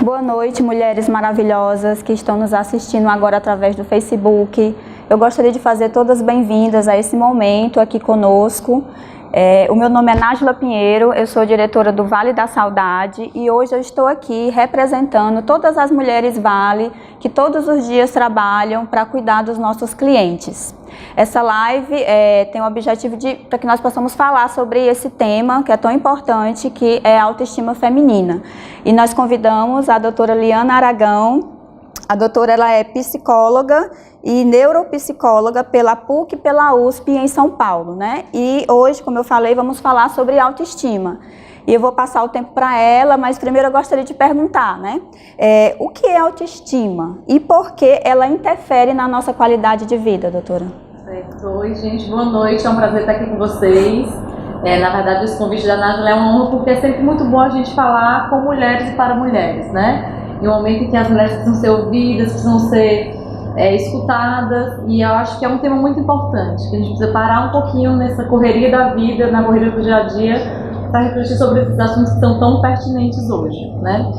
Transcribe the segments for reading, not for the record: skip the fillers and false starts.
Boa noite, mulheres maravilhosas que estão nos assistindo agora através do Facebook. Eu gostaria de fazer todas bem-vindas a esse momento aqui conosco. O meu nome é Nájila Pinheiro, eu sou diretora do Vale da Saudade e hoje eu estou aqui representando todas as mulheres Vale que todos os dias trabalham para cuidar dos nossos clientes. Essa live tem o objetivo para que nós possamos falar sobre esse tema que é tão importante, que é a autoestima feminina. E nós convidamos a doutora Liana Aragão. A doutora ela é psicóloga e neuropsicóloga pela PUC e pela USP em São Paulo, né? E hoje, como eu falei, vamos falar sobre autoestima. E eu vou passar o tempo para ela, mas primeiro eu gostaria de perguntar, né? O que é autoestima e por que ela interfere na nossa qualidade de vida, doutora? Certo. Oi, gente, boa noite, é um prazer estar aqui com vocês. Na verdade, esse convite da Nájila é uma honra, porque é sempre muito bom a gente falar com mulheres e para mulheres, né? Em um momento em que as mulheres precisam ser ouvidas, precisam ser escutadas, e eu acho que é um tema muito importante, que a gente precisa parar um pouquinho nessa correria da vida, na correria do dia a dia, para refletir sobre esses assuntos que são tão pertinentes hoje, né?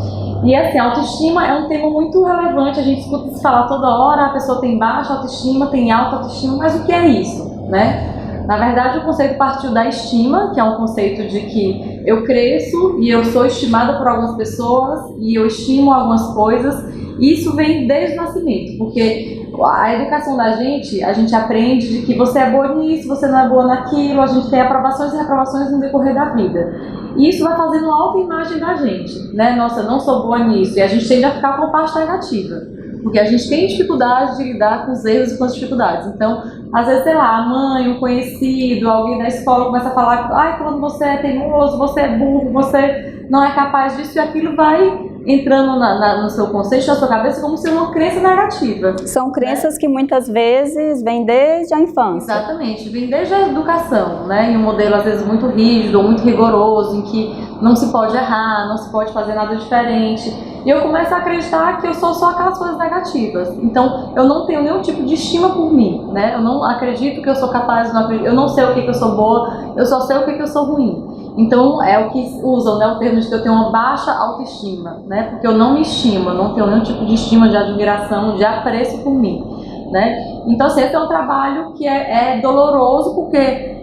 E assim, a autoestima é um tema muito relevante, a gente escuta se falar toda hora, a pessoa tem baixa autoestima, tem alta autoestima, mas o que é isso, né? Na verdade, o conceito partiu da estima, que é um conceito de que eu cresço e eu sou estimada por algumas pessoas e eu estimo algumas coisas. E isso vem desde o nascimento, porque a educação da gente, a gente aprende de que você é boa nisso, você não é boa naquilo, a gente tem aprovações e reprovações no decorrer da vida. E isso vai fazendo uma autoimagem da gente, né? Nossa, eu não sou boa nisso. E a gente tende a ficar com a parte negativa, porque a gente tem dificuldade de lidar com os erros e com as dificuldades. Então, às vezes, sei lá, a mãe, um conhecido, alguém da escola começa a falar: ai, quando você é teimoso, você é burro, você não é capaz disso, e aquilo vai entrando no seu conceito, na sua cabeça, como se uma crença negativa. São crenças, né, que muitas vezes vêm desde a infância. Exatamente, vem desde a educação, né? Em um modelo às vezes muito rígido ou muito rigoroso, em que não se pode errar, não se pode fazer nada diferente. E eu começo a acreditar que eu sou só aquelas coisas negativas. Então, eu não tenho nenhum tipo de estima por mim, né? Eu não acredito que eu sou capaz, eu não sei o que eu sou boa, eu só sei o que eu sou ruim. Então, é o que usam, né, o termo de que eu tenho uma baixa autoestima, né? Porque eu não me estimo, eu não tenho nenhum tipo de estima, de admiração, de apreço por mim, né? Então, assim, esse é um trabalho que é doloroso, porque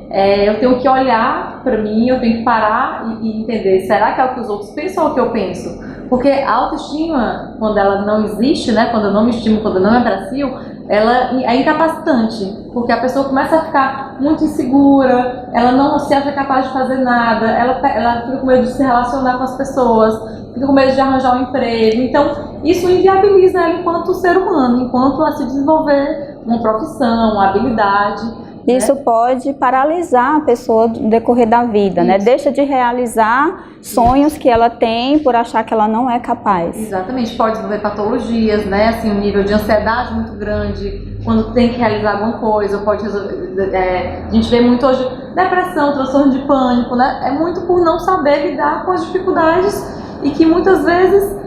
eu tenho que olhar para mim, eu tenho que parar e entender, será que é o que os outros pensam ou o que eu penso? Porque a autoestima, quando ela não existe, né, quando eu não me estimo, quando eu não me aprecio, ela é incapacitante, porque a pessoa começa a ficar muito insegura, ela não se acha capaz de fazer nada, ela fica com medo de se relacionar com as pessoas, fica com medo de arranjar um emprego. Então, isso inviabiliza ela enquanto ser humano, enquanto a se desenvolver uma profissão, uma habilidade. Isso pode paralisar a pessoa no decorrer da vida, né? Deixa de realizar sonhos que ela tem por achar que ela não é capaz. Exatamente, pode desenvolver patologias, né? Assim, um nível de ansiedade muito grande quando tem que realizar alguma coisa, pode resolver, a gente vê muito hoje depressão, transtorno de pânico, né? É muito por não saber lidar com as dificuldades e que muitas vezes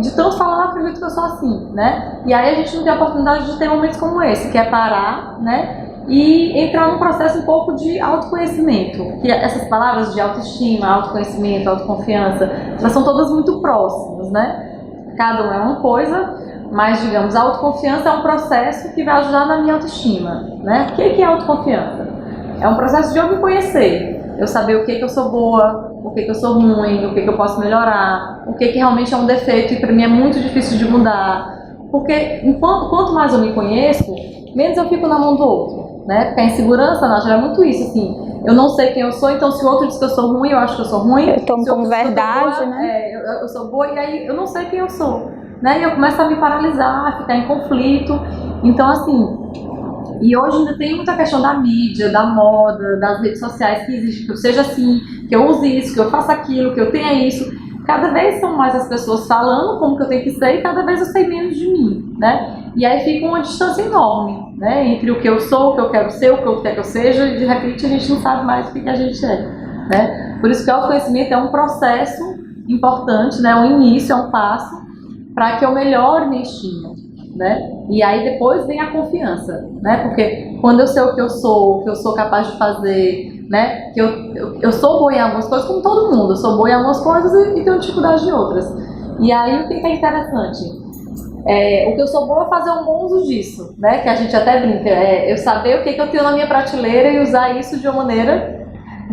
de tanto falar, eu acredito que eu sou assim, né? E aí a gente não tem a oportunidade de ter momentos como esse, que é parar, né? E entrar num processo um pouco de autoconhecimento, que essas palavras de autoestima, autoconhecimento, autoconfiança, elas são todas muito próximas, né? Cada uma é uma coisa, mas, digamos, a autoconfiança é um processo que vai ajudar na minha autoestima, né? O que é autoconfiança? É um processo de eu me conhecer, eu saber o que eu sou boa, o que eu sou ruim, o que eu posso melhorar, o que realmente é um defeito e para mim é muito difícil de mudar, porque quanto mais eu me conheço, menos eu fico na mão do outro. Né? Porque a insegurança, Nájila, é muito isso, assim, eu não sei quem eu sou, então se o outro diz que eu sou ruim, eu acho que eu sou ruim. Eu tomo como verdade, boa, né? Eu sou boa, e aí eu não sei quem eu sou, né? E eu começo a me paralisar, a ficar em conflito. Então, assim, e hoje ainda tem muita questão da mídia, da moda, das redes sociais que existe, que eu seja assim, que eu use isso, que eu faça aquilo, que eu tenha isso. Cada vez são mais as pessoas falando como que eu tenho que ser e cada vez eu sei menos de mim, né? E aí fica uma distância enorme, né? Entre o que eu sou, o que eu quero ser, o que eu quero que eu seja, e de repente a gente não sabe mais o que a gente é, né? Por isso que o autoconhecimento é um processo importante, né? Um início, é um passo para que eu melhore minha estima, né? E aí depois vem a confiança, né? Porque quando eu sei o que eu sou capaz de fazer, né? Que eu sou boa em algumas coisas, como todo mundo, eu sou boa em algumas coisas e tenho dificuldade em outras. E aí o que é interessante? O que eu sou boa é fazer um bom uso disso, né? Que a gente até brinca, eu saber o que eu tenho na minha prateleira e usar isso de uma maneira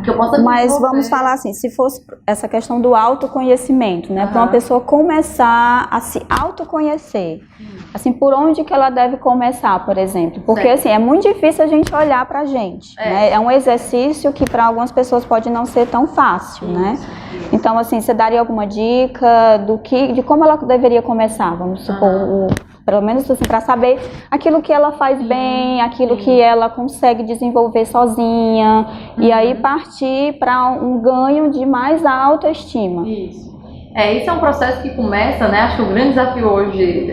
que eu possa Mas vamos falar assim, se fosse essa questão do autoconhecimento, né? Para uma pessoa começar a se autoconhecer, assim, por onde que ela deve começar, por exemplo? Porque assim, é muito difícil a gente olhar pra gente, né? É um exercício que para algumas pessoas pode não ser tão fácil, né? Então assim, você daria alguma dica de como ela deveria começar, vamos supor, pelo menos assim, para saber aquilo que ela faz bem, aquilo que ela consegue desenvolver sozinha, e aí partir para um ganho de mais autoestima. Isso. Isso é um processo que começa, né? Acho que o grande desafio hoje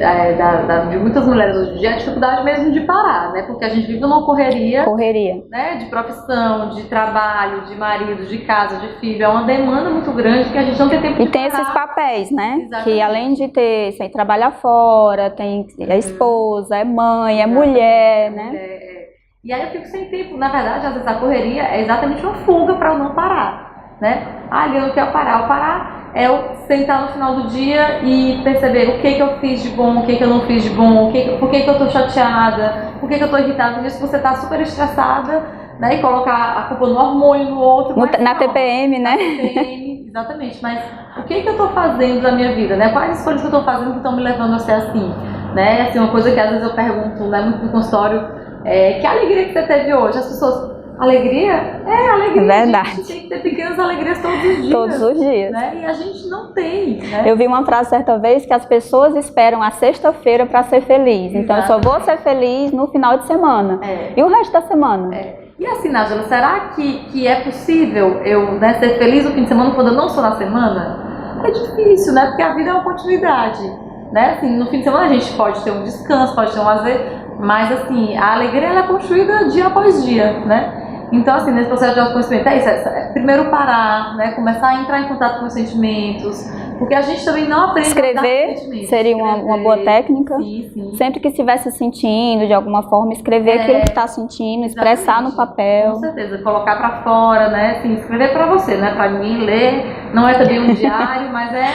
de muitas mulheres hoje em dia é a dificuldade mesmo de parar, né? Porque a gente vive numa correria, né? De profissão, de trabalho, de marido, de casa, de filho. É uma demanda muito grande que a gente não tem tempo de parar. E tem esses papéis, né? Exatamente. Que além de ter, sei, trabalhar fora, tem a esposa, é mãe, é mulher, né? E aí eu fico sem tempo. Na verdade, às vezes a correria é exatamente uma fuga para eu não parar, né? Eu não quero parar. O parar é eu sentar no final do dia e perceber o que eu fiz de bom, o que eu não fiz de bom, por que eu tô chateada, por que eu tô irritada. Por isso você tá super estressada, né? E colocar a culpa no hormônio, no outro. Na TPM, né? Na TPM, exatamente. Mas o que eu tô fazendo na minha vida, né? Quais escolhas que eu tô fazendo que estão me levando a ser assim, né? Assim, uma coisa que às vezes eu pergunto, né, muito no consultório, que alegria que você teve hoje? As pessoas... Alegria? Alegria. É verdade. A gente tem que ter pequenas alegrias todos os dias. Todos os dias. Né? E a gente não tem. Né? Eu vi uma frase certa vez que as pessoas esperam a sexta-feira para ser feliz. Então eu só vou ser feliz no final de semana. E o resto da semana? E assim, Nájila, será que é possível eu, né, ser feliz no fim de semana quando eu não sou na semana? É difícil, né? Porque a vida é uma continuidade. Né? Assim, no fim de semana a gente pode ter um descanso, pode ter um lazer, mas assim, a alegria ela é construída dia após dia, né? Então, assim, nesse processo de autoconhecimento é isso, primeiro parar, né, começar a entrar em contato com os sentimentos, porque a gente também não aprende escrever, a lidar com sentimentos. Seria uma boa técnica. Sim. Sempre que estiver se sentindo, de alguma forma, escrever aquilo que está sentindo, expressar no papel. Com certeza, colocar pra fora, né, assim, escrever pra você, né, pra mim ler, não é também um diário, mas é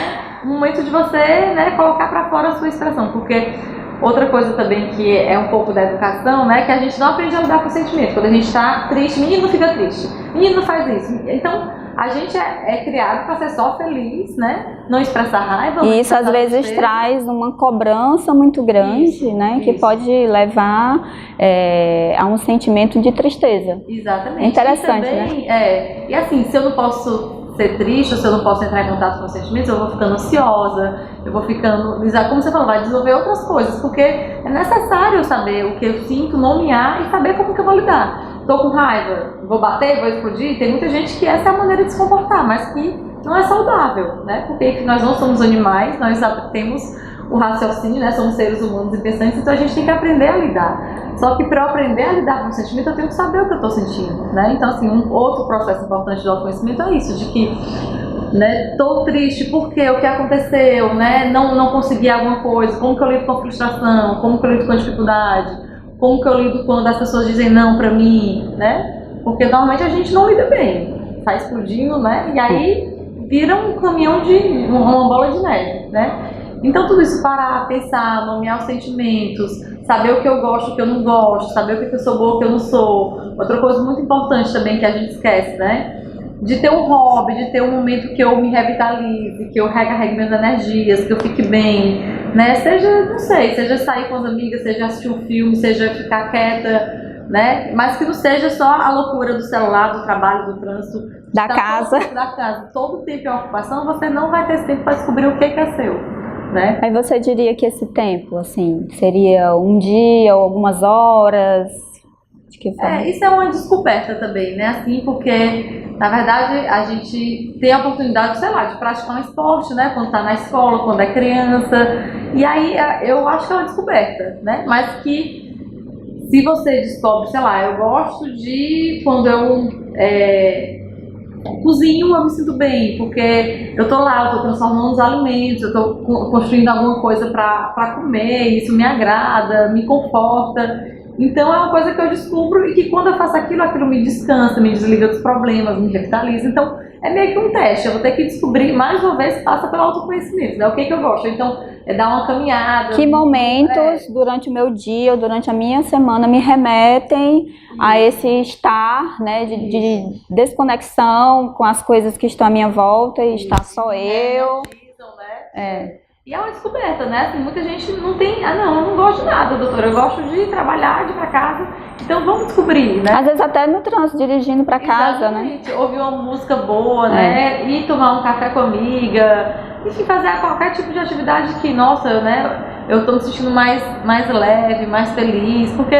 um momento de você, né, colocar pra fora a sua expressão, porque... Outra coisa também que é um pouco da educação, né, que a gente não aprende a lidar com sentimentos. Quando a gente está triste, menino fica triste, menino não faz isso. Então, a gente é criado para ser só feliz, né, não expressar raiva. E isso às vezes traz uma cobrança muito grande, né, que pode levar a um sentimento de tristeza. Exatamente. É interessante, também, né? E assim, se eu não posso ser triste, ou se eu não posso entrar em contato com os sentimentos, eu vou ficando ansiosa, eu vou ficando, como você falou, vai desenvolver outras coisas, porque é necessário saber o que eu sinto, nomear e saber como que eu vou lidar. Tô com raiva, vou bater, vou explodir. Tem muita gente que essa é a maneira de se comportar, mas que não é saudável, né? Porque nós não somos animais, nós temos o raciocínio, né? Somos seres humanos e pensantes, então a gente tem que aprender a lidar. Só que para eu aprender a lidar com o sentimento, eu tenho que saber o que eu estou sentindo, né? Então, assim, um outro processo importante de autoconhecimento é isso, de que, né, tô triste porque o que aconteceu, né? Não consegui alguma coisa, como que eu lido com a frustração, como que eu lido com a dificuldade, como que eu lido quando as pessoas dizem não pra mim, né? Porque normalmente a gente não lida bem, sai explodindo, né? E aí vira um caminhão uma bola de neve, né? Então tudo isso, parar, pensar, nomear os sentimentos, saber o que eu gosto, o que eu não gosto, saber o que eu sou boa, o que eu não sou. Outra coisa muito importante também que a gente esquece, né? De ter um hobby, de ter um momento que eu me revitalize, que eu recarregue minhas energias, que eu fique bem, né? Seja, não sei, seja sair com as amigas, seja assistir um filme, seja ficar quieta, né? Mas que não seja só a loucura do celular, do trabalho, do trânsito, da casa. Todo tempo é ocupação, você não vai ter esse tempo para descobrir o que é seu. Né? Aí você diria que esse tempo, assim, seria um dia ou algumas horas? De que forma? Isso é uma descoberta também, né? Assim, porque, na verdade, a gente tem a oportunidade, sei lá, de praticar um esporte, né? Quando tá na escola, quando é criança. E aí, eu acho que é uma descoberta, né? Mas que, se você descobre, sei lá, eu gosto de, quando eu cozinho, eu me sinto bem, porque eu tô lá, eu tô transformando os alimentos, eu tô construindo alguma coisa para comer, isso me agrada, me conforta. Então é uma coisa que eu descubro e que quando eu faço aquilo, aquilo me descansa, me desliga dos problemas, me revitaliza. Então é meio que um teste, eu vou ter que descobrir, mais uma vez, passa pelo autoconhecimento, né? O que eu gosto. Então é dar uma caminhada. Que momentos durante o meu dia ou durante a minha semana me remetem a esse estar, né, de desconexão com as coisas que estão à minha volta e estar só eu. E é uma descoberta, né? Assim, muita gente não tem, não, eu não gosto de nada, doutora, eu gosto de trabalhar, de ir pra casa, então vamos descobrir, né? Às vezes até no trânsito, dirigindo pra casa, exatamente, né? Ouvir uma música boa, né? Ir tomar um café com a amiga, enfim, fazer qualquer tipo de atividade que, nossa, né? Eu tô me sentindo mais leve, mais feliz, porque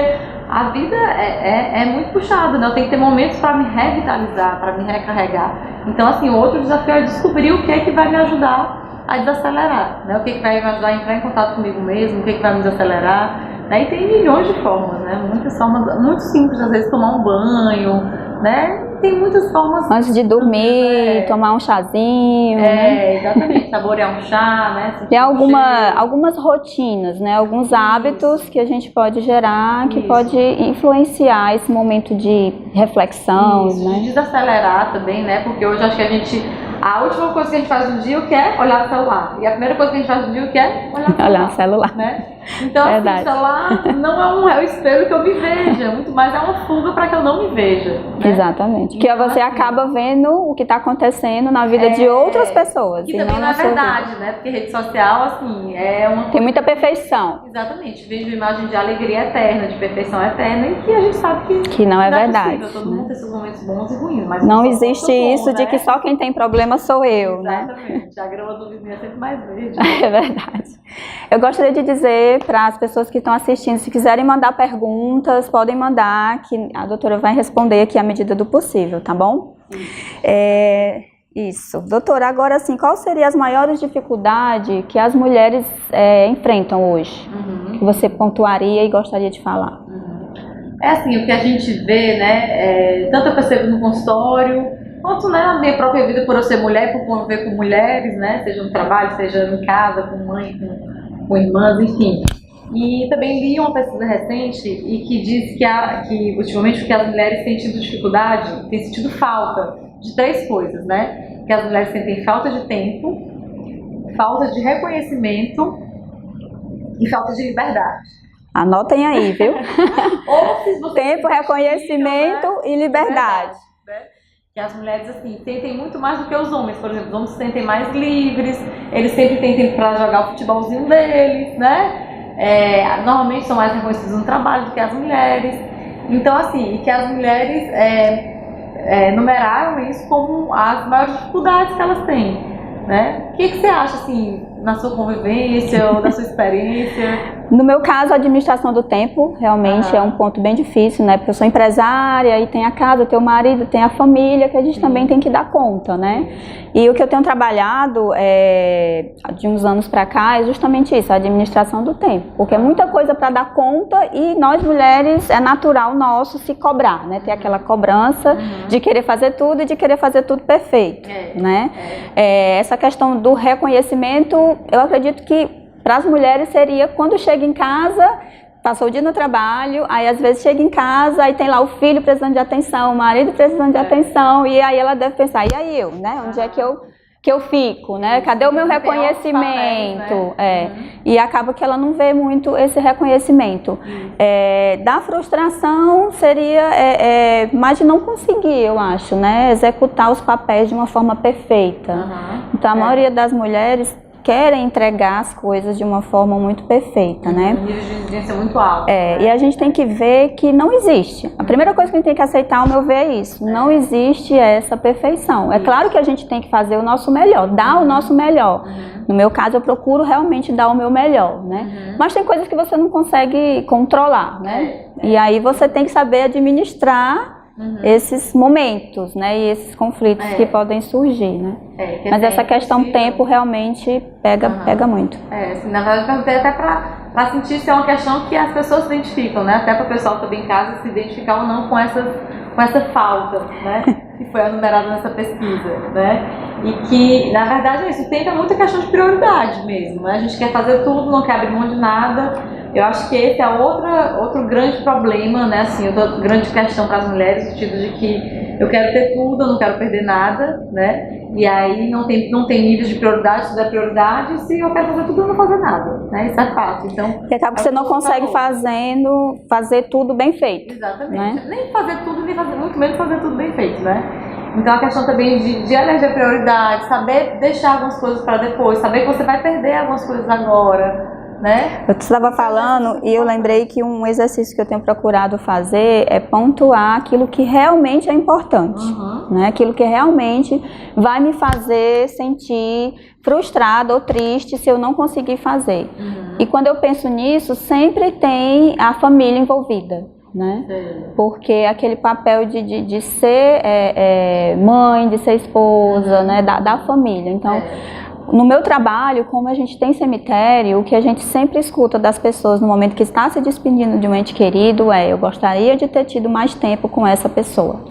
a vida é muito puxada, né? Eu tenho que ter momentos para me revitalizar, para me recarregar. Então, assim, outro desafio é descobrir o que é que vai me ajudar a desacelerar, né? O que vai me ajudar a entrar em contato comigo mesmo, o que vai me desacelerar, né? E tem milhões de formas, né? Muitas formas, muito simples, às vezes tomar um banho, né? Tem muitas formas. Antes de dormir, tomar um chazinho, né? Exatamente, saborear um chá, né? Tem algumas rotinas, né? Alguns hábitos que a gente pode gerar, que pode influenciar esse momento de reflexão, né? De desacelerar também, né? Porque hoje acho que a última coisa que a gente faz no dia é olhar o celular. E a primeira coisa que a gente faz no dia é olhar o celular. Né? Então, assim, o celular não é o espelho que eu me veja, muito mais é uma fuga para que eu não me veja. Né? Exatamente. Porque então, você acaba vendo o que está acontecendo na vida de outras pessoas. E também não é verdade, né? Porque rede social, assim, é uma coisa... Tem muita perfeição. Exatamente. Vejo imagem de alegria eterna, de perfeição eterna, e que a gente sabe que não é verdade. Possível. Todo mundo tem seus momentos bons e ruins, mas não existe isso bom, de que só quem tem problema sou eu, né? Exatamente. A grama do vizinho é sempre mais verde. É verdade. Eu gostaria de dizer para as pessoas que estão assistindo, se quiserem mandar perguntas, podem mandar, que a doutora vai responder aqui à medida do possível, tá bom? Isso. Doutora, agora assim, quais seriam as maiores dificuldades que as mulheres enfrentam hoje? Que você pontuaria e gostaria de falar? É assim, o que a gente vê, né, tanto eu percebo no consultório, quanto na minha própria vida, por eu ser mulher, por conviver com mulheres, né, seja no trabalho, seja em casa, com mãe, com irmãs, enfim. E também li uma pesquisa recente e que diz que ultimamente o que as mulheres têm tido dificuldade, têm sentido falta de 3 coisas, né? Que as mulheres sentem falta de tempo, falta de reconhecimento e falta de liberdade. Anotem aí, viu? Tempo, reconhecimento e liberdade. Né? Que as mulheres, assim, sentem muito mais do que os homens. Por exemplo, os homens se sentem mais livres, eles sempre têm tempo para jogar o futebolzinho deles, né? Normalmente são mais reconhecidos no trabalho do que as mulheres. Então, assim, e que as mulheres numeraram isso como as maiores dificuldades que elas têm, né? O que você acha, assim, na sua convivência ou na sua experiência? No meu caso, a administração do tempo realmente é um ponto bem difícil, né? Porque eu sou empresária e tem a casa, tem o marido, tem a família, que a gente também tem que dar conta, né? E o que eu tenho trabalhado de uns anos pra cá é justamente isso, a administração do tempo. Porque é muita coisa para dar conta e nós mulheres, é natural nosso se cobrar, né? Ter aquela cobrança de querer fazer tudo e de querer fazer tudo perfeito, né? Essa questão do reconhecimento, eu acredito que para as mulheres seria quando chega em casa, passou o dia no trabalho, aí às vezes chega em casa, aí tem lá o filho precisando de atenção, o marido precisando de atenção, e aí ela deve pensar, e aí eu, né? Onde é que eu fico, né? Cadê o meu reconhecimento? E acaba que ela não vê muito esse reconhecimento. Da frustração seria mais de não conseguir, eu acho, né? Executar os papéis de uma forma perfeita. Então a maioria das mulheres querem entregar as coisas de uma forma muito perfeita, né? Um nível de exigência muito alto. E a gente tem que ver que não existe. A primeira coisa que a gente tem que aceitar, ao meu ver, é isso. Não existe essa perfeição. É claro que a gente tem que fazer o nosso melhor, dar o nosso melhor. No meu caso, eu procuro realmente dar o meu melhor, né? Mas tem coisas que você não consegue controlar, né? E aí você tem que saber administrar esses momentos, né, e esses conflitos que podem surgir, né? Mas essa questão tempo realmente pega muito. Assim, na verdade, eu perguntei até para sentir se é uma questão que as pessoas se identificam, né? Até para o pessoal também em casa se identificar ou não com essa falta, né? Que foi enumerada nessa pesquisa, né? E que, na verdade, é isso. O tempo é muita questão de prioridade mesmo, né? A gente quer fazer tudo, não quer abrir mão de nada. Eu acho que esse é outro grande problema, né, assim, outra grande questão para as mulheres, no sentido de que eu quero ter tudo, eu não quero perder nada, né, e aí não tem níveis de prioridade, tudo é prioridade, se eu quero fazer tudo, eu não vou fazer nada, né, isso é fato. Então, e acaba que você não consegue fazer tudo bem feito. Exatamente, né? Nem fazer tudo, nem fazer, muito menos fazer tudo bem feito, né. Então a questão também de eleger prioridade, saber deixar algumas coisas para depois, saber que você vai perder algumas coisas agora, né? Eu estava falando e eu lembrei que um exercício que eu tenho procurado fazer é pontuar aquilo que realmente é importante, né? Aquilo que realmente vai me fazer sentir frustrada ou triste se eu não conseguir fazer. E quando eu penso nisso, sempre tem a família envolvida. Né? Porque aquele papel de ser mãe, de ser esposa, né? da família. Então, no meu trabalho, como a gente tem cemitério, o que a gente sempre escuta das pessoas no momento que está se despedindo de um ente querido eu gostaria de ter tido mais tempo com essa pessoa.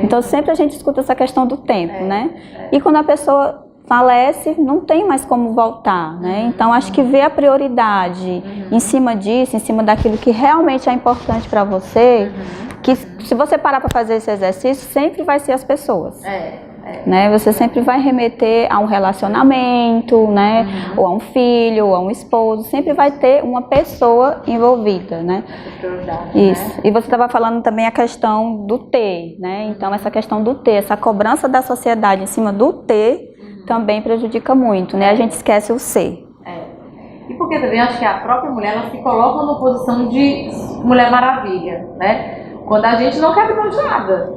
Então, sempre a gente escuta essa questão do tempo, né? E quando a pessoa falece, não tem mais como voltar, né? Então, acho que ver a prioridade em cima disso, em cima daquilo que realmente é importante para você, que se você parar para fazer esse exercício, sempre vai ser as pessoas. Né? Você sempre vai remeter a um relacionamento, né? Ou a um filho, ou a um esposo, sempre vai ter uma pessoa envolvida, né? Isso. E você estava falando também a questão do ter, né? Então, essa questão do ter, essa cobrança da sociedade em cima do ter, também prejudica muito, né? A gente esquece o ser. E porque também acho que a própria mulher, ela se coloca numa posição de Mulher Maravilha, né? Quando a gente não quer abrir mão de nada,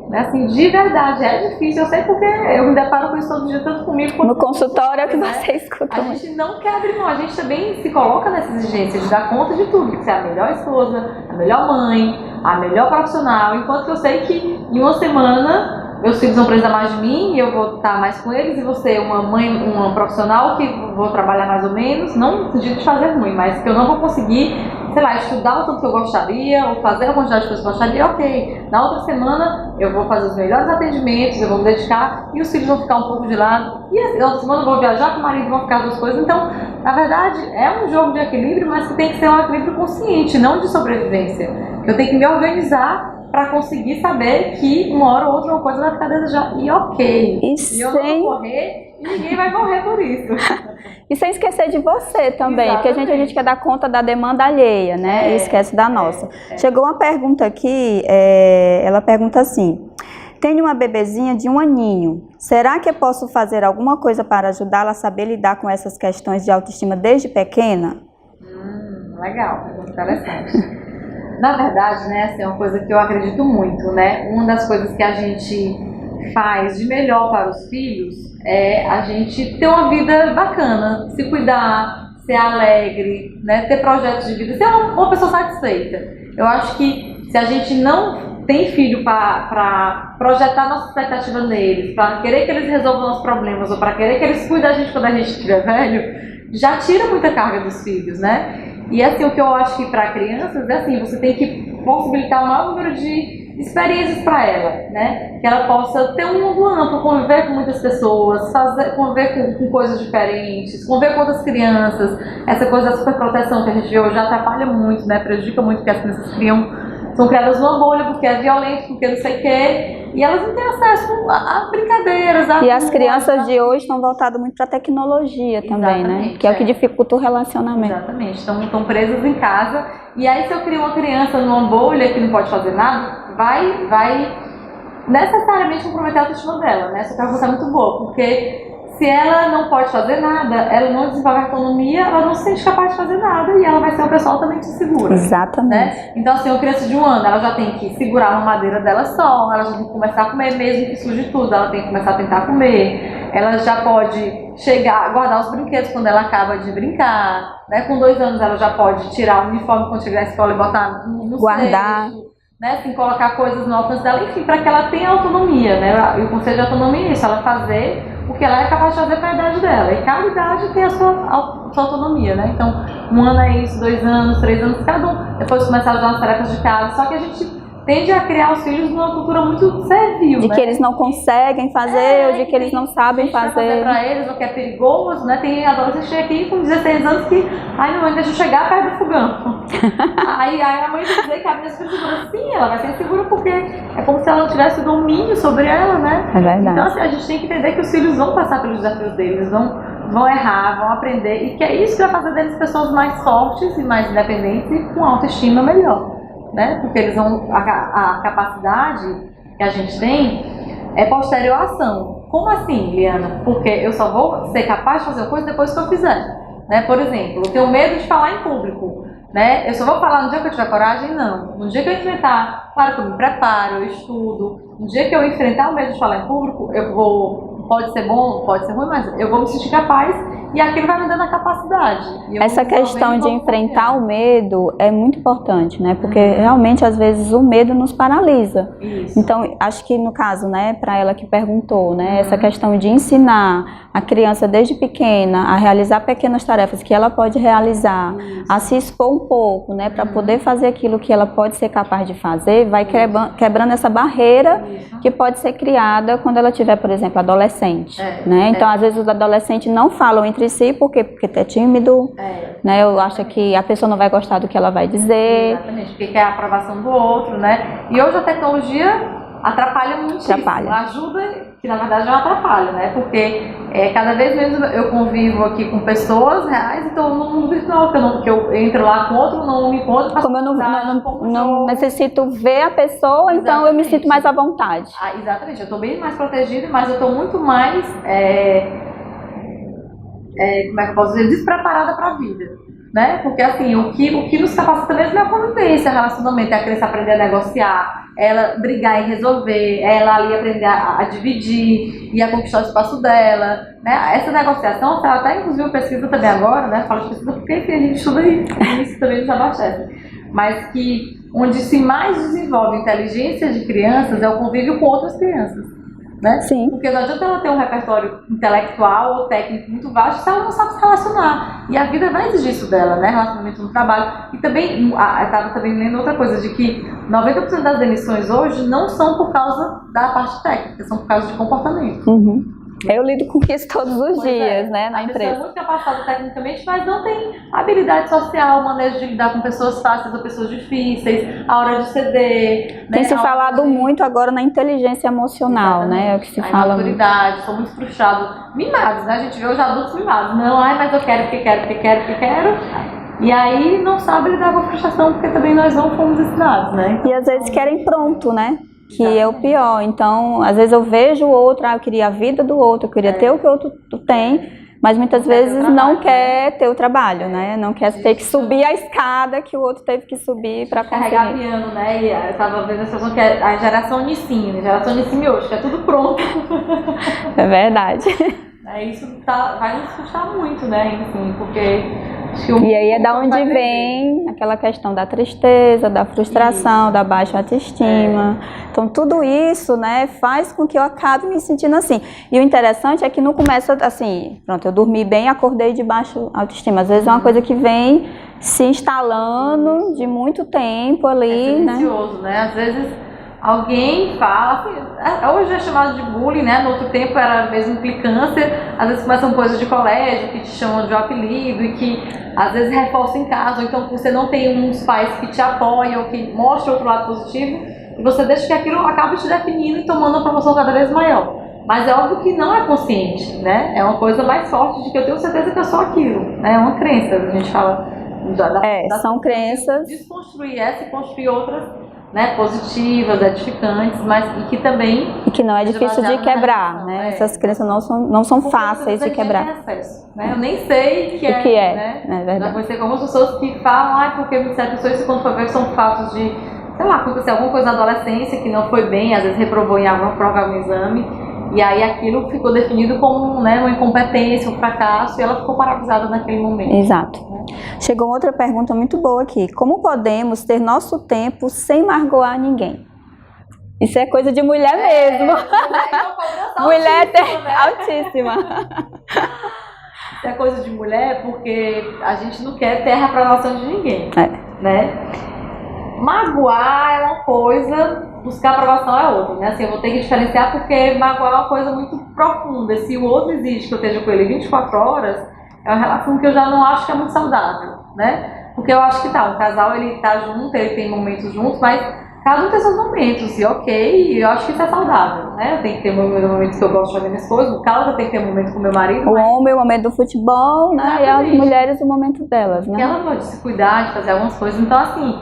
né? Assim, de verdade, é difícil, eu sei porque eu me deparo com isso todo dia, tanto comigo quanto no consultório é o que você escuta. A gente não quer abrir mão, a gente também se coloca nessa exigência de dar conta de tudo, de ser a melhor esposa, a melhor mãe, a melhor profissional, enquanto que eu sei que em uma semana meus filhos vão precisar mais de mim e eu vou estar mais com eles, e vou ser uma mãe, uma profissional que vou trabalhar mais ou menos, não no sentido de fazer ruim, mas que eu não vou conseguir, sei lá, estudar o tanto que eu gostaria, ou fazer a quantidade de coisas que eu gostaria, ok. Na outra semana eu vou fazer os melhores atendimentos, eu vou me dedicar, e os filhos vão ficar um pouco de lado, e na outra semana eu vou viajar com o marido, vão ficar duas coisas. Então, na verdade, é um jogo de equilíbrio, mas que tem que ser um equilíbrio consciente, não de sobrevivência. Eu tenho que me organizar para conseguir saber que uma hora ou outra uma coisa vai ficar desejada. E ok. E eu não vou correr e ninguém vai morrer por isso. E sem esquecer de você também, Exatamente. porque a gente quer dar conta da demanda alheia, né? E esquece da nossa. Chegou uma pergunta aqui, ela pergunta assim: tenho uma bebezinha de 1 aninho. Será que eu posso fazer alguma coisa para ajudá-la a saber lidar com essas questões de autoestima desde pequena? Legal, interessante. Na verdade, né, assim, é uma coisa que eu acredito muito, né? Uma das coisas que a gente faz de melhor para os filhos é a gente ter uma vida bacana, se cuidar, ser alegre, né, ter projetos de vida, ser uma pessoa satisfeita. Eu acho que se a gente não tem filho para projetar nossa expectativa neles, para querer que eles resolvam nossos problemas, ou para querer que eles cuidem da gente quando a gente estiver velho, já tira muita carga dos filhos, né? E assim, o que eu acho que para crianças é assim, você tem que possibilitar o maior número de experiências para ela, né? Que ela possa ter um mundo amplo, conviver com muitas pessoas, conviver com coisas diferentes, conviver com outras crianças. Essa coisa da superproteção que a gente vê hoje já atrapalha muito, né? Prejudica muito, porque as crianças são criadas numa bolha, porque é violento, porque não sei o quê, e elas não têm acesso a brincadeiras. E as crianças de hoje estão voltadas muito para a tecnologia também, né? Que é o que dificulta o relacionamento. Exatamente, estão presas em casa, e aí se eu crio uma criança numa bolha que não pode fazer nada, vai necessariamente comprometer a autoestima dela, né? Essa pergunta é muito boa, porque se ela não pode fazer nada, ela não desenvolve autonomia, ela não se sente capaz de fazer nada e ela vai ser uma pessoa altamente insegura. Exatamente. Né? Então, assim, uma criança de 1 ano, ela já tem que segurar uma madeira dela só, ela já tem que começar a comer mesmo que surge tudo, ela tem que começar a tentar comer, ela já pode chegar, guardar os brinquedos quando ela acaba de brincar, né? Com 2 anos ela já pode tirar o uniforme quando chegar à escola e botar no guardar. cesto, né? Assim, colocar coisas no alcance dela, enfim, para que ela tenha autonomia, né? E o conceito de autonomia é isso, ela fazer o que ela é capaz de fazer para a idade dela. E cada idade tem a sua autonomia, né? Então, 1 ano é isso, 2 anos, 3 anos, cada um. Depois começar a ajudar nas tarefas de casa. Só que a gente tende a criar os filhos numa cultura muito servil, de né? que eles não conseguem fazer, ou de que eles não sabem fazer. Para eles, o que é perigoso, né? Tem adolescente que chega aqui com 16 anos que, ai, não, deixa eu chegar perto do fogão. aí a mãe vai dizer que a menina se segura. Sim, ela vai ser insegura porque é como se ela não tivesse domínio sobre ela, né? É verdade. Então, assim, a gente tem que entender que os filhos vão passar pelos desafios deles, vão errar, vão aprender, e que é isso que vai fazer deles pessoas mais fortes e mais independentes e com autoestima melhor, né? Porque eles vão, a capacidade que a gente tem é posterior à ação. Como assim, Liana? Porque eu só vou ser capaz de fazer uma coisa depois que eu fizer, né? Por exemplo, eu tenho medo de falar em público, né? Eu só vou falar no dia que eu tiver coragem? Não. No dia que eu enfrentar, claro que eu me preparo, eu estudo. No dia que eu enfrentar o medo de falar em público, pode ser bom, pode ser ruim, mas eu vou me sentir capaz e aquilo vai me dando a capacidade. Essa questão de enfrentar o medo é muito importante, né? Porque realmente, às vezes, o medo nos paralisa. Isso. Então, acho que no caso, né, para ela que perguntou, né, essa questão de ensinar a criança desde pequena a realizar pequenas tarefas que ela pode realizar, a se expor um pouco, né, para poder fazer aquilo que ela pode ser capaz de fazer, vai quebrando essa barreira que pode ser criada quando ela tiver, por exemplo, adolescente, né? Então, às vezes, os adolescentes não falam entre si porque é tímido, né? Eu acho que a pessoa não vai gostar do que ela vai dizer. Exatamente, porque quer a aprovação do outro, né? E hoje a tecnologia atrapalha muito isso. Ajuda, que na verdade é um atrapalho, né? Porque cada vez menos eu convivo aqui com pessoas reais, então no mundo virtual, que eu entro lá com outro, não me encontro. Como eu não necessito ver a pessoa, então eu me sinto mais à vontade. Exatamente, eu estou bem mais protegida, mas eu estou muito mais, como é que eu posso dizer, despreparada para a vida. Né? Porque assim, o que nos capacita mesmo é a convivência, relacionamento, é a criança aprender a negociar, ela brigar e resolver, ela ali aprender a dividir e a conquistar o espaço dela, né? Essa negociação, ela até inclusive pesquisa também agora, né? Falo de pesquisa porque enfim, a gente estuda isso também nos abastece, mas que onde se mais desenvolve inteligência de crianças é o convívio com outras crianças. Né? Sim. Porque não adianta ela ter um repertório intelectual ou técnico muito vasto se ela não sabe se relacionar. E a vida vai exigir isso dela, né? Relacionamento no trabalho. E também, eu estava também lendo outra coisa, de que 90% das demissões hoje não são por causa da parte técnica, são por causa de comportamento. Eu lido com isso todos os dias, né, na empresa. A pessoa é muito capacitada tecnicamente, mas não tem habilidade social, manejo de lidar com pessoas fáceis ou pessoas difíceis, a hora de ceder. Tem se falado muito agora na inteligência emocional, né? É o que se fala. Maturidade, são muito frustrados, mimados, né? A gente vê os adultos mimados. Não, mas eu quero porque quero. E aí não sabe lidar com a frustração, porque também nós não fomos ensinados, né? E às vezes querem pronto, né? Que é o pior. Então, às vezes eu vejo o outro, eu queria a vida do outro, eu queria ter o que o outro tem, mas muitas vezes não quer ter o trabalho, né? Não quer ter que subir a escada que o outro teve que subir para conseguir. Carregar piano, né? E eu tava vendo a situação que é a geração Nissin, hoje, que é tudo pronto. É verdade. Isso vai nos custar muito, né? Enfim, porque... E aí é da onde vem aquela questão da tristeza, da frustração, da baixa autoestima. Então tudo isso, né, faz com que eu acabe me sentindo assim. E o interessante é que não começa assim, pronto, eu dormi bem, acordei de baixa autoestima. Às vezes é uma coisa que vem se instalando de muito tempo ali, né? É silencioso, né? Às vezes alguém fala, assim, hoje é chamado de bullying, né? No outro tempo era mesmo implicância, às vezes começam coisas de colégio que te chamam de um apelido e que às vezes reforçam em casa, ou então você não tem uns pais que te apoiam, que mostram outro lado positivo, e você deixa que aquilo acabe te definindo e tomando uma proporção cada vez maior. Mas é óbvio que não é consciente, né? É uma coisa mais forte de que eu tenho certeza que eu sou aquilo, né? É uma crença, a gente fala. São crenças. Desconstruir essa e construir outras, né, positivas, edificantes, mas e que também... E que não é difícil de quebrar, né? Essas crenças não são fáceis de quebrar. Acesso, né? Eu nem sei o que é, né? É verdade. Já conheci algumas pessoas que falam, porque me disseram pessoas que quando for ver são fatos de, sei lá, aconteceu alguma coisa na adolescência que não foi bem, às vezes reprovou em algum exame, e aí aquilo ficou definido como, né, uma incompetência, um fracasso, e ela ficou paralisada naquele momento. Exato. Chegou outra pergunta muito boa aqui. Como podemos ter nosso tempo sem magoar ninguém? Isso é coisa de mulher mesmo. Mulher altíssima. Isso é coisa de mulher porque a gente não quer ter a reprovação de ninguém, né? magoar é uma coisa, buscar aprovação é outra, né? Assim, eu vou ter que diferenciar porque magoar é uma coisa muito profunda. Se o outro exige que eu esteja com ele 24 horas, é uma relação que eu já não acho que é muito saudável, né? Porque eu acho que o casal ele tá junto, ele tem momentos juntos, mas cada um tem seus momentos, e ok, eu acho que isso é saudável, né? Eu tenho que ter momentos que eu gosto de fazer minhas coisas, o Carlos tem que ter um momento com o meu marido. O homem, o momento do futebol, né? Exatamente. E as mulheres, o momento delas, né? Que elas gostam de se cuidar, de fazer algumas coisas. Então, assim,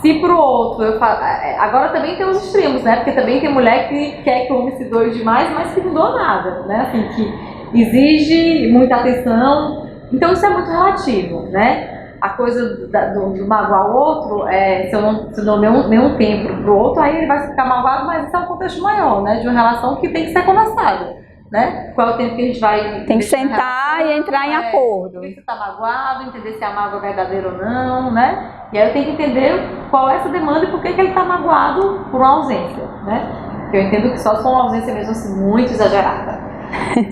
se pro outro eu faço. Agora também tem os extremos, né? Porque também tem mulher que quer que o homem se doe demais, mas que não doa nada, né? Assim, que exige muita atenção. Então, isso é muito relativo, né? A coisa do magoar o outro, se eu não dou nenhum tempo pro outro, aí ele vai ficar magoado, mas isso é um contexto maior, né? De uma relação que tem que ser conversada, né? Qual é o tempo que a gente vai... Tem que sentar e entrar em acordo. Ver se tá magoado, entender se a mágoa é verdadeira ou não, né? E aí eu tenho que entender qual é essa demanda e por que ele tá magoado por uma ausência, né? Porque eu entendo que só se for uma ausência mesmo assim, muito exagerada.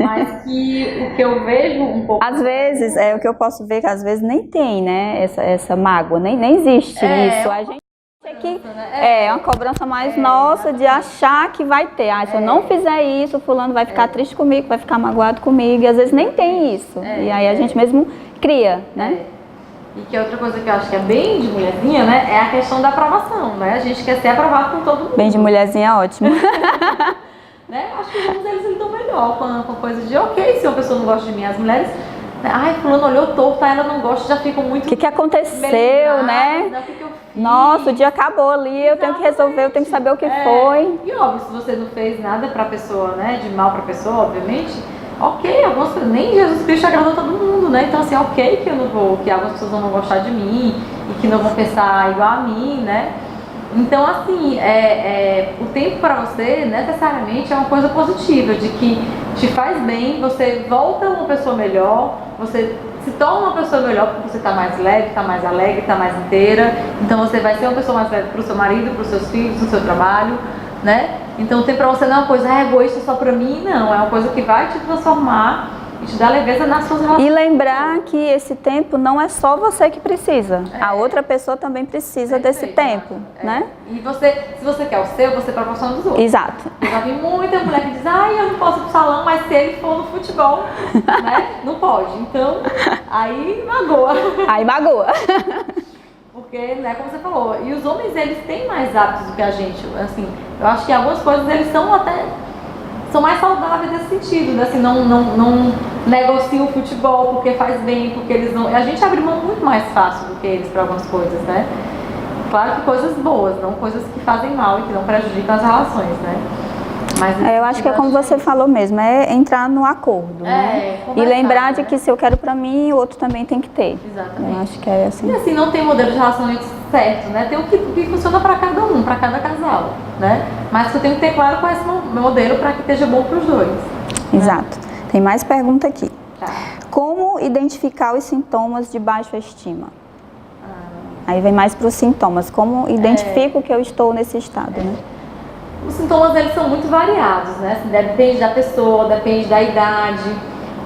Mas que o que eu vejo um pouco... Às vezes, o que eu posso ver que às vezes nem tem, né, essa mágoa, nem existe isso. A gente acha que é uma cobrança mais nossa de achar que vai ter. Se eu não fizer isso, o fulano vai ficar triste comigo, vai ficar magoado comigo. E às vezes nem tem isso. E aí a gente mesmo cria, né? E que outra coisa que eu acho que é bem de mulherzinha, né, é a questão da aprovação, né? A gente quer ser aprovado por todo mundo. Bem de mulherzinha é ótimo. Né? Acho que os homens eles lidam melhor com coisa de ok, se uma pessoa não gosta de mim, as mulheres, né? Ai, fulano olhou torto, ela não gosta, já ficam muito... O que aconteceu, né? O que eu fiz? Nossa, o dia acabou ali, eu tenho que resolver, eu tenho que saber o que foi. E óbvio, se você não fez nada pra pessoa, né, de mal pra pessoa, obviamente, ok, algumas pessoas, nem Jesus Cristo agradou todo mundo, né? Então assim, ok que eu não vou, que algumas pessoas não vão gostar de mim e que não vão pensar igual a mim, né? Então, assim, o tempo para você necessariamente é uma coisa positiva, de que te faz bem, você volta uma pessoa melhor, você se torna uma pessoa melhor porque você está mais leve, está mais alegre, está mais inteira. Então, você vai ser uma pessoa mais leve para o seu marido, para os seus filhos, no seu trabalho, né? Então, o tempo para você não é uma coisa egoísta só para mim, não. É uma coisa que vai te transformar e te dar leveza nas suas relações. E lembrar que esse tempo não é só você que precisa. A outra pessoa também precisa desse tempo, né? E se você quer o seu, você proporciona dos outros. Exato. Eu já vi muita mulher que diz, eu não posso ir pro salão, mas se ele for no futebol, né? Não pode. Então, aí magoa. Aí magoa. Porque, né, como você falou, e os homens, eles têm mais hábitos do que a gente. Assim, eu acho que algumas coisas, eles são mais saudáveis nesse sentido, né? Assim, não negociam o futebol porque faz bem, porque eles não... A gente abre mão muito mais fácil do que eles para algumas coisas, né? Claro que coisas boas, não coisas que fazem mal e que não prejudicam as relações, né? Mas eu acho que é como você falou mesmo, é entrar no acordo, né? E lembrar de que se eu quero pra mim, o outro também tem que ter. Exatamente. Eu acho que é assim. E assim, não tem modelo de relacionamento certo, né? Tem o que funciona pra cada um, pra cada casal, né? Mas eu tenho que ter claro qual é esse modelo pra que esteja bom pros dois. Exato. Né? Tem mais pergunta aqui. Tá. Como identificar os sintomas de baixa estima? Aí vem mais para os sintomas. Como identifico que eu estou nesse estado, né? Os sintomas, eles são muito variados, né? Assim, depende da pessoa, depende da idade,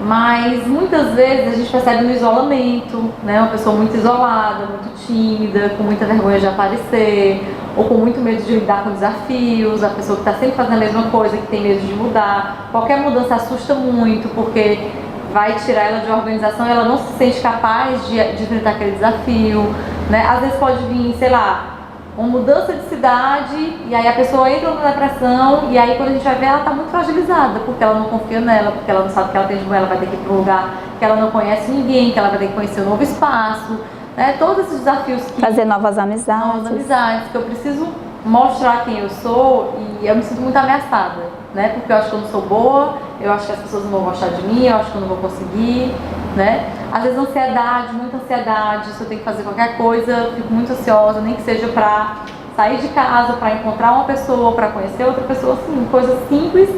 mas muitas vezes a gente percebe no isolamento, né? Uma pessoa muito isolada, muito tímida, com muita vergonha de aparecer, ou com muito medo de lidar com desafios, a pessoa que está sempre fazendo a mesma coisa, que tem medo de mudar. Qualquer mudança assusta muito, porque vai tirar ela de uma organização e ela não se sente capaz de enfrentar aquele desafio, né? Às vezes pode vir, sei lá, uma mudança de cidade, e aí a pessoa entra numa depressão, e aí quando a gente vai ver, ela está muito fragilizada, porque ela não confia nela, porque ela não sabe que ela tem de bom, ela vai ter que ir para um lugar que ela não conhece ninguém, que ela vai ter que conhecer um novo espaço, né? Todos esses desafios que... Fazer novas amizades. Novas amizades, que eu preciso mostrar quem eu sou, e eu me sinto muito ameaçada, né? Porque eu acho que eu não sou boa, eu acho que as pessoas não vão gostar de mim, eu acho que eu não vou conseguir, né? Às vezes ansiedade, muita ansiedade, se eu tenho que fazer qualquer coisa, eu fico muito ansiosa, nem que seja pra sair de casa, pra encontrar uma pessoa, pra conhecer outra pessoa, assim, coisas simples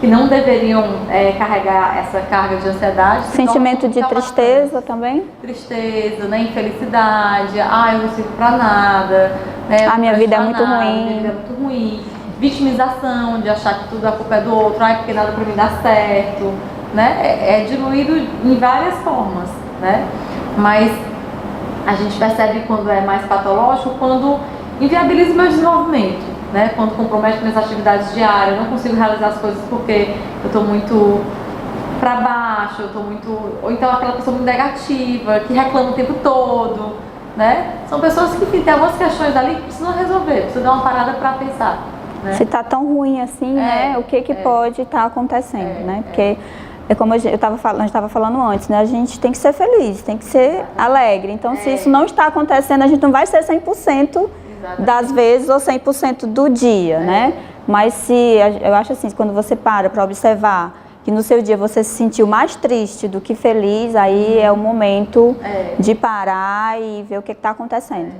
que não deveriam carregar essa carga de ansiedade. Sentimento de tristeza também? Tristeza, né? Infelicidade, eu não sirvo pra nada, né? Minha vida é muito ruim. Minha vida é muito ruim. Vitimização, de achar que tudo a culpa é do outro, porque nada pra mim dá certo, né? É diluído em várias formas, né? Mas a gente percebe quando é mais patológico, quando inviabiliza o meu desenvolvimento, né? Quando compromete minhas atividades diárias, eu não consigo realizar as coisas porque eu estou muito para baixo, eu estou muito... Ou então aquela pessoa muito negativa, que reclama o tempo todo, né? São pessoas que, enfim, tem algumas questões ali que precisam resolver, precisam dar uma parada para pensar, né? Se tá tão ruim assim, né? O que pode estar acontecendo, né? Porque é como a gente estava falando antes, né? A gente tem que ser feliz, tem que ser alegre. Então, se isso não está acontecendo, a gente não vai ser 100% das vezes ou 100% do dia, né? Mas se, eu acho assim, quando você para observar que no seu dia você se sentiu mais triste do que feliz, aí é o momento de parar e ver o que está acontecendo.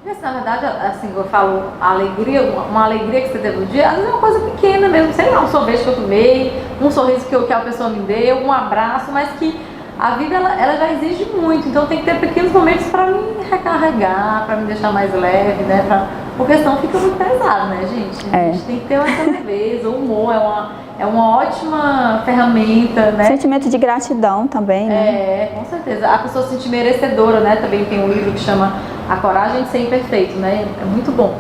Porque, na verdade, assim, eu falo, a alegria, uma alegria que você teve no dia, às vezes é uma coisa pequena mesmo, sei lá, um sorvete que eu tomei, um sorriso que a pessoa me deu, um abraço, mas que a vida ela já exige muito, então tem que ter pequenos momentos para me recarregar, para me deixar mais leve, né? Porque senão fica muito pesado, né, gente? A gente tem que ter essa leveza, o humor é uma ótima ferramenta, né? Sentimento de gratidão também, né? Com certeza. A pessoa se sentir merecedora, né? Também tem um livro que chama A Coragem de Ser Imperfeito, né? É muito bom.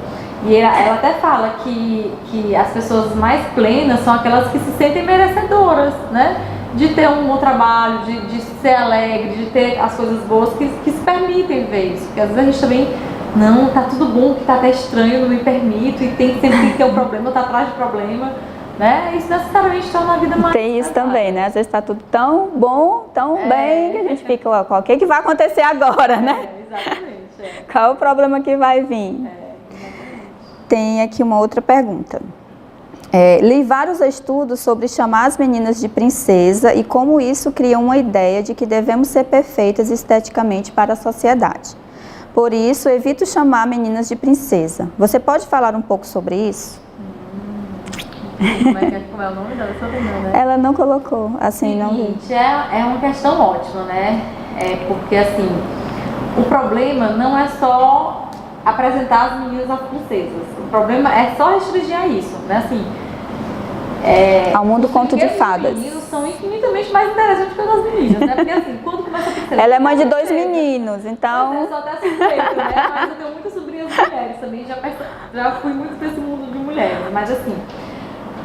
E ela até fala que as pessoas mais plenas são aquelas que se sentem merecedoras, né? De ter um bom trabalho, de ser alegre, de ter as coisas boas que se permitem ver isso. Porque às vezes a gente também, não, tá tudo bom, que tá até estranho, não me permito, e sempre tem que ter um problema, tá atrás de problema, né? Isso necessariamente torna a vida mais... Tem isso também, né? Às vezes tá tudo tão bom, tão bem, que a gente fica, o que vai acontecer agora, né? Exatamente. Qual é o problema que vai vir? Tem aqui uma outra pergunta. Li vários estudos sobre chamar as meninas de princesa e como isso cria uma ideia de que devemos ser perfeitas esteticamente para a sociedade. Por isso, evito chamar meninas de princesa. Você pode falar um pouco sobre isso? Como é o nome dela? Né? Ela não colocou, assim, não vi. É uma questão ótima, né? Porque, assim, o problema não é só apresentar as meninas às princesas. O problema é só restringir a isso, né? Assim, ao mundo conto de fadas. Os meninos são infinitamente mais interessantes que as meninas, né? Porque, assim, quando começa a princesa... Ela é mãe de 2 meninos, então... Eu sou até suspeita, né? Mas eu tenho muitas sobrinhas mulheres também, já fui muito pra esse mundo de mulheres. Mas, assim,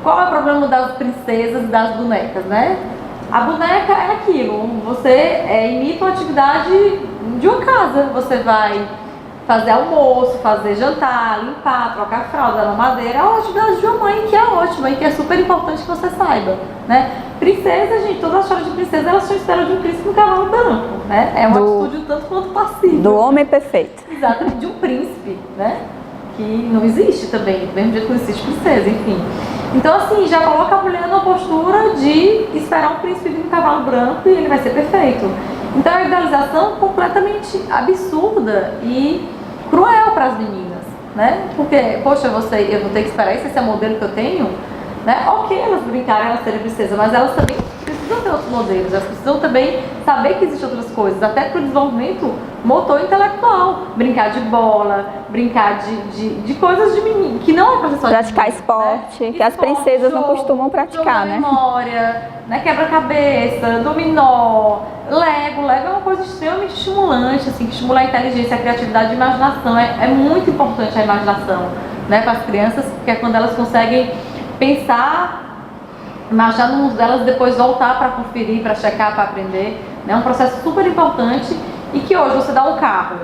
qual é o problema das princesas e das bonecas, né? A boneca é aquilo, você imita uma atividade de uma casa. Você vai fazer almoço, fazer jantar, limpar, trocar fralda, dar mamadeira. É uma atividade de uma mãe que é ótima e que é super importante que você saiba, né? Princesa, gente, toda a história de princesa, elas estão esperando de um príncipe no cavalo branco, né? É uma atitude um tanto quanto passiva. Do homem perfeito. Exatamente, de um príncipe, né? Que não existe também, do mesmo jeito que não existe princesa, enfim. Então, assim, já coloca a mulher numa postura de esperar um príncipe vir no cavalo branco e ele vai ser perfeito. Então, é uma idealização completamente absurda e cruel para as meninas, né? Porque, poxa, eu vou ter que esperar esse é o modelo que eu tenho, né? Ok, elas brincarem, elas serem princesas, mas elas também precisam ter outros modelos, elas precisam também saber que existem outras coisas, até para o desenvolvimento motor intelectual, brincar de bola, brincar de coisas de menino, que não é para só praticar esporte, né? Que as princesas não costumam praticar, né? Memória, né? Quebra-cabeça, dominó, Lego é uma coisa extremamente estimulante, assim, que estimula a inteligência, a criatividade e a imaginação. É muito importante a imaginação, né, para as crianças, porque é quando elas conseguem pensar, imaginar no mundo delas, depois voltar para conferir, para checar, para aprender. É um processo super importante e que hoje você dá um carro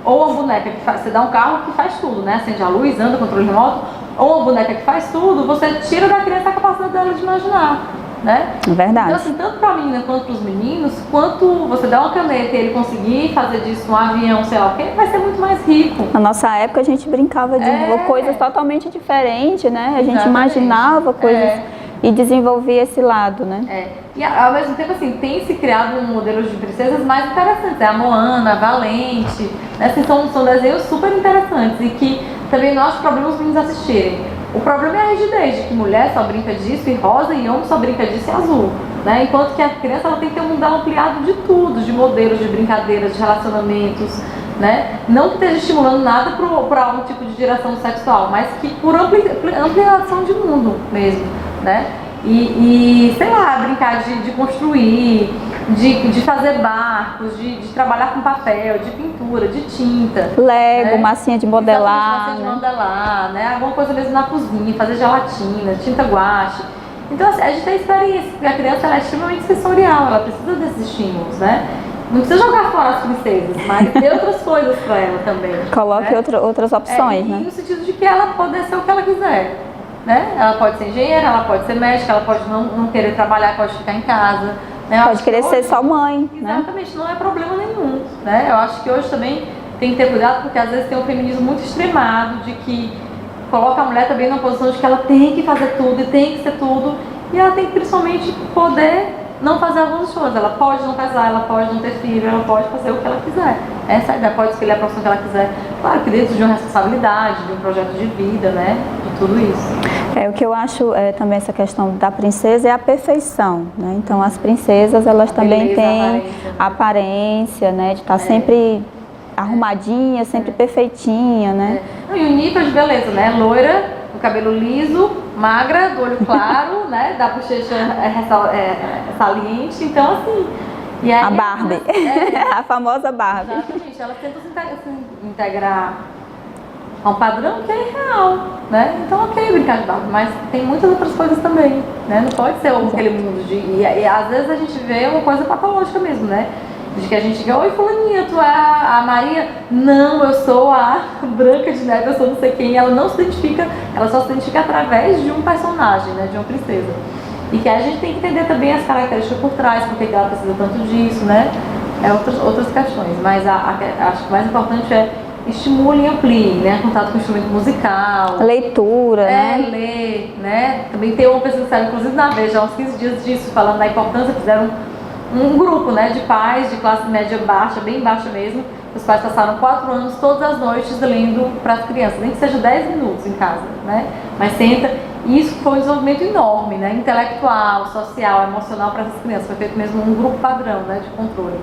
ou uma boneca você dá um carro que faz tudo, né? Acende a luz, anda, controle remoto, ou uma boneca que faz tudo, você tira da criança a capacidade dela de imaginar, né? É verdade. Então, assim, tanto para a menina quanto para os meninos, quanto você dá uma caneta e ele conseguir fazer disso um avião, sei lá o quê, vai ser muito mais rico. Na nossa época a gente brincava de coisas totalmente diferentes, né? A gente imaginava coisas e desenvolvia esse lado, né? E ao mesmo tempo, assim, tem se criado um modelo de princesas mais interessantes. A Moana, a Valente, né? Assim, são desenhos super interessantes e que também não acho problema os meninos assistirem. O problema é a rigidez, de que mulher só brinca disso e rosa e homem só brinca disso e azul, né? Enquanto que a criança ela tem que ter um mundo ampliado de tudo, de modelos, de brincadeiras, de relacionamentos, né? Não que esteja estimulando nada para um tipo de direção sexual, mas que por ampliação de mundo mesmo, né? e sei lá, brincar de construir, de fazer barcos, de trabalhar com papel, de pintura, de tinta. Lego, né? massinha de modelar. Massinha de modelar, né? Alguma coisa mesmo na cozinha, fazer gelatina, tinta guache. Então, assim, a gente tem experiência, porque a criança ela é extremamente sensorial, ela precisa desses estímulos, né? Não precisa jogar fora as princesas, mas ter outras coisas para ela também. Coloque né? outras opções, né? No sentido de que ela pode ser o que ela quiser. Né? Ela pode ser engenheira, ela pode ser médica, ela pode não querer trabalhar, pode ficar em casa. Né? Pode querer ser só mãe. Exatamente, né? Não é problema nenhum. Né? Eu acho que hoje também tem que ter cuidado, porque às vezes tem um feminismo muito extremado, de que coloca a mulher também numa posição de que ela tem que fazer tudo e tem que ser tudo, e ela tem que principalmente poder não fazer algumas coisas. Ela pode não casar, ela pode não ter filho, ela pode fazer o que ela quiser. Essa é a ideia, pode escolher a profissão que ela quiser. Claro que dentro de uma responsabilidade, de um projeto de vida, né? De tudo isso. O que eu acho também essa questão da princesa é a perfeição, né? Então as princesas, elas também têm a aparência, né? De estar sempre arrumadinha, sempre perfeitinha, né? E o nível de beleza, né? Loira, o cabelo liso, magra, do olho claro, né? Da bochecha saliente, então assim... E aí, a Barbie, a famosa Barbie. Exatamente, ela tenta se integrar a um padrão que é real, né? Então ok brincar de Barbie, mas tem muitas outras coisas também, né? Não pode ser aquele mundo de... E às vezes a gente vê uma coisa patológica mesmo, né? De que a gente vê, oi fulaninha, tu é a Maria? Não, eu sou a Branca de Neve, eu sou não sei quem. Ela não se identifica, ela só se identifica através de um personagem, né? De uma princesa. E que a gente tem que entender também as características por trás, porque ela precisa tanto disso, né? Outras questões, mas acho que o mais importante é estimule e amplie, né? Contato com o instrumento musical. Leitura, né? Ler, né? Também tem uma pesquisa que saiu, inclusive na Veja, há uns 15 dias disso, falando da importância, fizeram um grupo, né, de pais de classe média baixa, bem baixa mesmo. Os pais passaram 4 anos todas as noites lendo para as crianças, nem que seja 10 minutos em casa, né? Mas senta, e isso foi um desenvolvimento enorme, né? Intelectual, social, emocional para essas crianças. Foi feito mesmo um grupo padrão, né, de controle.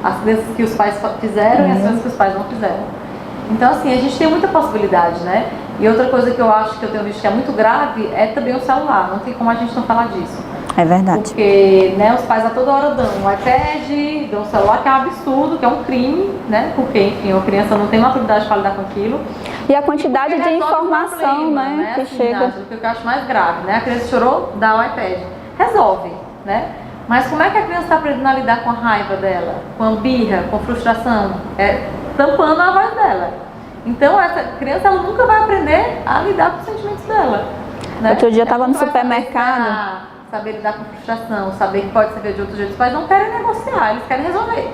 As crianças que os pais fizeram e as crianças que os pais não fizeram. Então, assim, a gente tem muita possibilidade, né? E outra coisa que eu acho que eu tenho visto que é muito grave é também o celular. Não tem como a gente não falar disso. É verdade. Porque, né, os pais a toda hora dão um iPad, dão um celular, que é um absurdo, que é um crime, né? Porque, enfim, a criança não tem maturidade para lidar com aquilo. E a quantidade de informação, problema, né, que assim, chega. Nájila, que eu acho mais grave, né? A criança chorou, dá o iPad. Resolve, né? Mas como é que a criança está aprendendo a lidar com a raiva dela, com a birra, com a frustração? Tampando a voz dela. Então, essa criança ela nunca vai aprender a lidar com os sentimentos dela. Né? Outro dia eu estava no supermercado. Saber lidar com frustração, saber que pode ser feito de outro jeito. Os pais não querem negociar, eles querem resolver.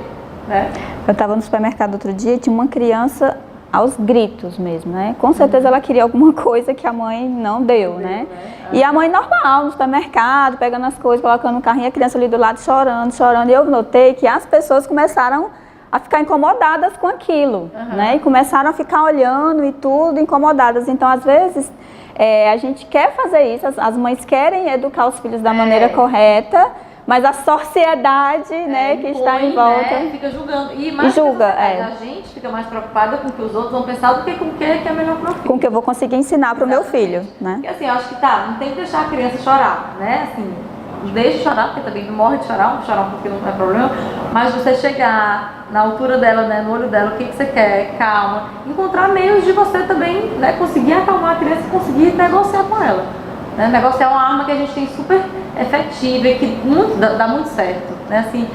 Né? Eu estava no supermercado outro dia e tinha uma criança aos gritos mesmo, né? Com certeza ela queria alguma coisa que a mãe não deu, né? E a mãe normal, no supermercado, pegando as coisas, colocando no carrinho, a criança ali do lado chorando, chorando. E eu notei que as pessoas começaram a ficar incomodadas com aquilo, né? E começaram a ficar olhando e tudo, incomodadas. Então, às vezes, a gente quer fazer isso, as mães querem educar os filhos da maneira correta, mas a sociedade, né, que está em volta... Né, fica julgando. E mais julga, a gente fica mais preocupada com o que os outros vão pensar do que com o que é melhor para o filho. Com o que eu vou conseguir ensinar para o meu filho, né? Porque assim, eu acho que não tem que deixar a criança chorar, né? Assim, deixa chorar, porque também não morre de chorar, um chorar porque não é problema, mas você chegar na altura dela, né, no olho dela, o que você quer, calma, encontrar meios de você também, né, conseguir acalmar a criança e conseguir negociar com ela. Né? Negociar é uma arma que a gente tem super efetiva e que dá muito certo, né? Assim,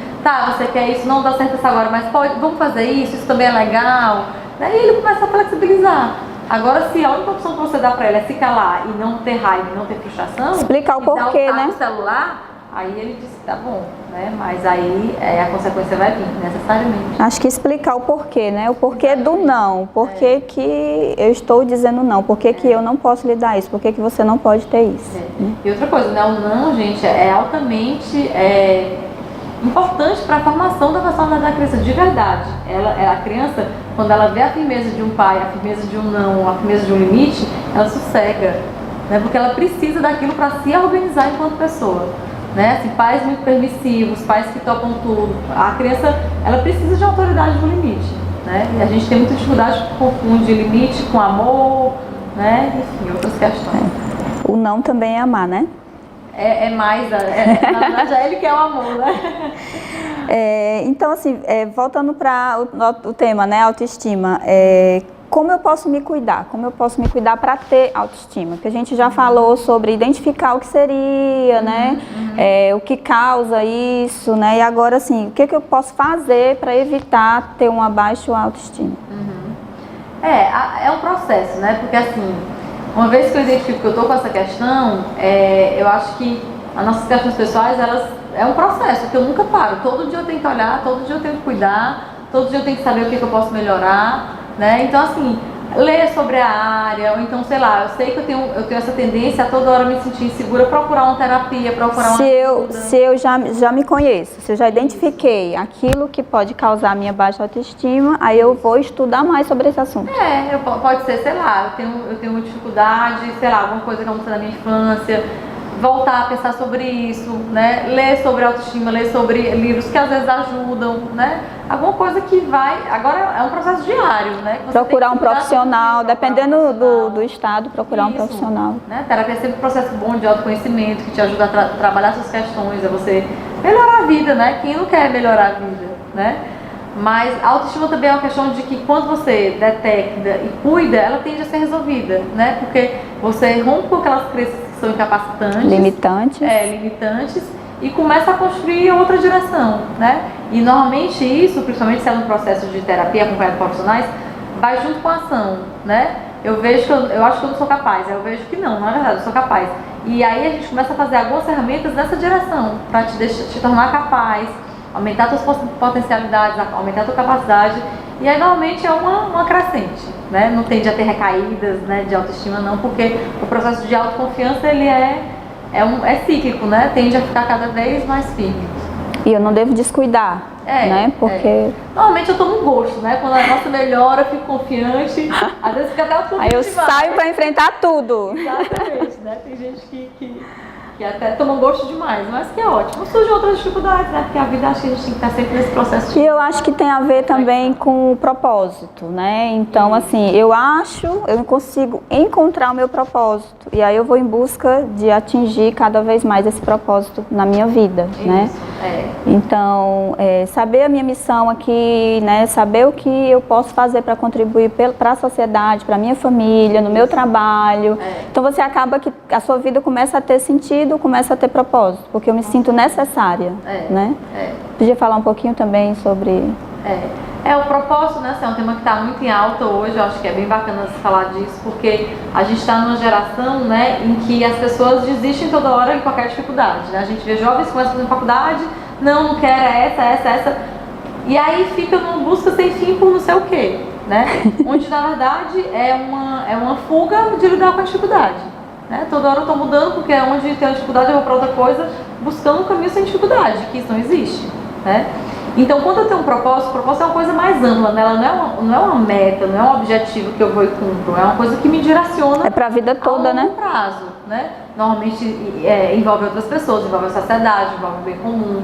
você quer isso, não dá certo isso agora, mas vamos fazer isso também é legal, né? E ele começa a flexibilizar. Agora, se a única opção que você dá pra ele é se calar e não ter raiva, não ter frustração, explicar o porquê, né? No celular, aí ele diz, tá bom, né? Mas aí a consequência vai vir, necessariamente. Acho que explicar o porquê, né? O porquê do não, porquê que eu estou dizendo não, porquê que eu não posso lhe dar isso, porquê que você não pode ter isso. E outra coisa, né? O não, gente, é altamente importante para a formação da personalidade da criança, de verdade. A criança, quando ela vê a firmeza de um pai, a firmeza de um não, a firmeza de um limite, ela sossega, né? Porque ela precisa daquilo para se organizar enquanto pessoa. Né? Assim, pais muito permissivos, pais que topam tudo. A criança, ela precisa de autoridade no limite, né? E a gente tem muita dificuldade de confundir limite com amor, né? Enfim, outras questões. O não também é amar, né? Na verdade é ele que é o amor, né? Então, assim, voltando para o tema, né, autoestima, como eu posso me cuidar? Como eu posso me cuidar para ter autoestima? Porque a gente já falou sobre identificar o que seria, né, o que causa isso, né, e agora, assim, o que eu posso fazer para evitar ter uma baixa autoestima? É um processo, né, porque assim, uma vez que eu identifico que eu estou com essa questão, eu acho que as nossas questões pessoais, é um processo que eu nunca paro. Todo dia eu tenho que olhar, todo dia eu tenho que cuidar, todo dia eu tenho que saber o que eu posso melhorar, né? Então, assim, ler sobre a área, ou então, sei lá, eu sei que eu tenho essa tendência a toda hora me sentir insegura, procurar uma terapia, procurar uma ajuda. Se eu já me conheço, se eu já identifiquei aquilo que pode causar a minha baixa autoestima, aí eu vou estudar mais sobre esse assunto. Pode ser, sei lá, eu tenho uma dificuldade, sei lá, alguma coisa que aconteceu na minha infância, voltar a pensar sobre isso, né? Ler sobre autoestima, ler sobre livros que às vezes ajudam, né? Alguma coisa que vai... Agora é um processo diário, né? Procurar um profissional, dependendo do estado, procurar um profissional. Né? Terapia é sempre um processo bom de autoconhecimento, que te ajuda a trabalhar suas questões, a você melhorar a vida, né? Quem não quer melhorar a vida, né? Mas a autoestima também é uma questão de que quando você detecta e cuida, ela tende a ser resolvida, né? Porque você rompe com aquelas crenças que são incapacitantes, limitantes, e começa a construir outra direção, né? E normalmente isso, principalmente se é no processo de terapia acompanhado por profissionais, vai junto com a ação, né? Eu vejo que eu acho que eu não sou capaz, eu vejo que não, na verdade, eu sou capaz. E aí a gente começa a fazer algumas ferramentas nessa direção, para te tornar capaz, aumentar suas potencialidades, aumentar a tua capacidade. E aí normalmente é uma crescente, né? Não tende a ter recaídas, né, de autoestima não, porque o processo de autoconfiança ele é cíclico, né? Tende a ficar cada vez mais firme. E eu não devo descuidar, né? Porque... Normalmente eu tomo um gosto, né? Quando a nossa melhora, eu fico confiante. Às vezes fica até autoconfiante. Aí eu saio para enfrentar tudo. Exatamente, né? Tem gente que até toma gosto demais, mas que é ótimo. Surgem outras dificuldades, né? Porque a vida, acho que a gente tem que estar sempre nesse processo. E eu acho que tem a ver também com o propósito, né? Então, assim, eu consigo encontrar o meu propósito. E aí eu vou em busca de atingir cada vez mais esse propósito na minha vida, né? Então, saber a minha missão aqui, né? Saber o que eu posso fazer para contribuir para a sociedade, para a minha família, no meu trabalho. Então, você acaba que a sua vida começa a ter sentido, começa a ter propósito, porque eu me sinto necessária, né? Podia falar um pouquinho também sobre... O propósito, né? É um tema que está muito em alta hoje, eu acho que é bem bacana se falar disso, porque a gente está numa geração, né, em que as pessoas desistem toda hora em qualquer dificuldade, né? A gente vê jovens que começam a fazer faculdade, não quero essa, e aí fica numa busca sem fim por não sei o quê, né? Onde na verdade é uma fuga de lidar com a dificuldade, né? Toda hora eu estou mudando, porque onde tem uma dificuldade eu vou para outra coisa, buscando um caminho sem dificuldade, que isso não existe, né? Então, quando eu tenho um propósito, o propósito é uma coisa mais ampla, né? Ela não é uma meta, não é um objetivo que eu vou e cumpro, é uma coisa que me direciona para a vida toda, né? Prazo, né? Normalmente envolve outras pessoas, envolve a sociedade, envolve o bem comum,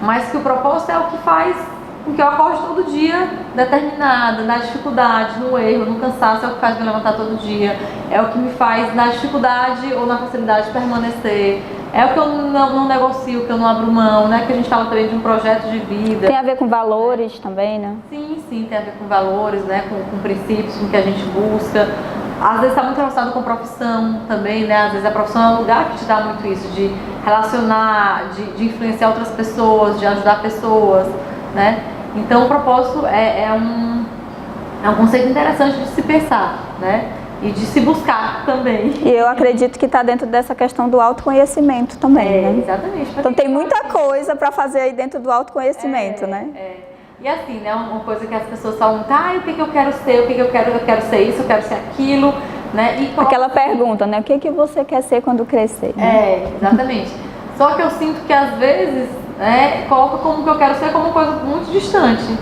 mas que o propósito é o que faz com que eu acorde todo dia determinada, na dificuldade, no erro, no cansaço, é o que faz me levantar todo dia, é o que me faz na dificuldade ou na facilidade permanecer. É o que eu não negocio, que eu não abro mão, né? Que a gente fala também de um projeto de vida. Tem a ver com valores também, né? Sim, tem a ver com valores, né? Com princípios, com o que a gente busca. Às vezes está muito relacionado com profissão também, né? Às vezes a profissão é um lugar que te dá muito isso, de relacionar, de influenciar outras pessoas, de ajudar pessoas, né? Então o propósito é um conceito interessante de se pensar, né? E de se buscar também. E eu acredito que está dentro dessa questão do autoconhecimento também, né? Exatamente. Então tem muita coisa para fazer aí dentro do autoconhecimento, né? E assim, né, uma coisa que as pessoas falam, o que eu quero ser, o que eu quero ser isso, eu quero ser aquilo, né? E aquela pergunta, né? O que você quer ser quando crescer? Né? Exatamente. Só que eu sinto que às vezes, coloca como que eu quero ser como uma coisa muito distante.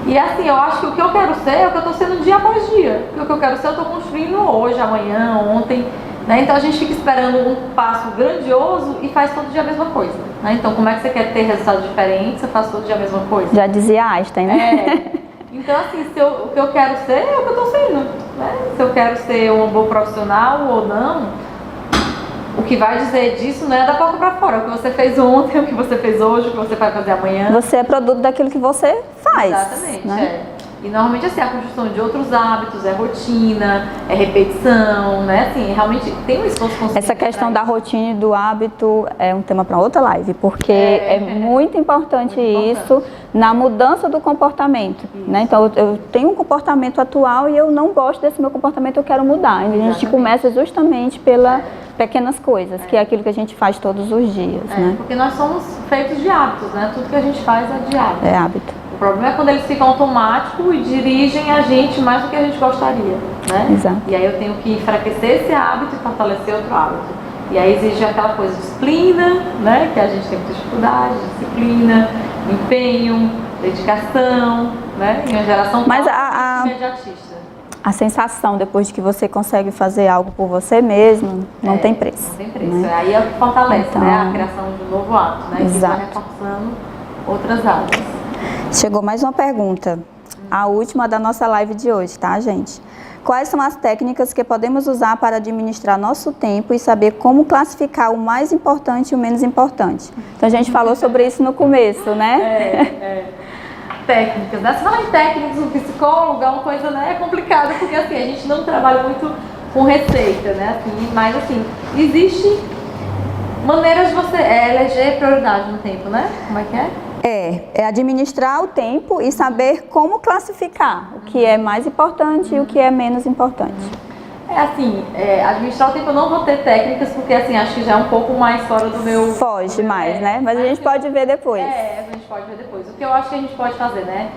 E assim, eu acho que o que eu quero ser é o que eu estou sendo dia após dia. Porque o que eu quero ser eu estou construindo hoje, amanhã, ontem. Né? Então a gente fica esperando um passo grandioso e faz todo dia a mesma coisa. Né? Então como é que você quer ter resultados diferentes, você faz todo dia a mesma coisa? Já dizia Einstein, né? Então assim, o que eu quero ser é o que eu estou sendo. Né? Se eu quero ser um bom profissional ou não, o que vai dizer disso não é da porta para fora, o que você fez ontem, o que você fez hoje, o que você vai fazer amanhã. Você é produto daquilo que você faz. Exatamente, né? E normalmente assim, a construção de outros hábitos, é rotina, é repetição, né? Assim, realmente tem um esforço consciente. Essa questão da rotina e do hábito é um tema para outra live, porque é muito importante isso na mudança do comportamento, né? Então eu tenho um comportamento atual e eu não gosto desse meu comportamento, eu quero mudar. E a gente começa justamente pelas pequenas coisas, que é aquilo que a gente faz todos os dias, né? Porque nós somos feitos de hábitos, né? Tudo que a gente faz é de hábito. É hábito. O problema é quando eles ficam automáticos e dirigem a gente mais do que a gente gostaria, né? Exato. E aí eu tenho que enfraquecer esse hábito e fortalecer outro hábito. E aí exige aquela coisa de disciplina, né? Que a gente tem muita dificuldade, disciplina, empenho, dedicação, né? Em uma geração imediatista. A sensação depois de que você consegue fazer algo por você mesmo não tem preço. Não tem preço. Né? Aí é o que fortalece, Então, né? A criação de um novo hábito, né? Exato. Que vai reforçando outras áreas. Chegou mais uma pergunta, a última da nossa live de hoje, tá, gente? Quais são as técnicas que podemos usar para administrar nosso tempo e saber como classificar o mais importante e o menos importante? Então a gente falou sobre isso no começo, né? Técnicas, né? Se falar em técnicas, um psicólogo é uma coisa, né, complicada, porque assim, a gente não trabalha muito com receita, né? Assim, mas assim, existe maneiras de você eleger prioridade no tempo, né? Como é que é? É administrar o tempo e saber como classificar o que é mais importante e o que é menos importante. Administrar o tempo eu não vou ter técnicas, porque assim, acho que já é um pouco mais fora do meu... Foge mais, né? Mas a gente pode ver depois. A gente pode ver depois. O que eu acho que a gente pode fazer, né?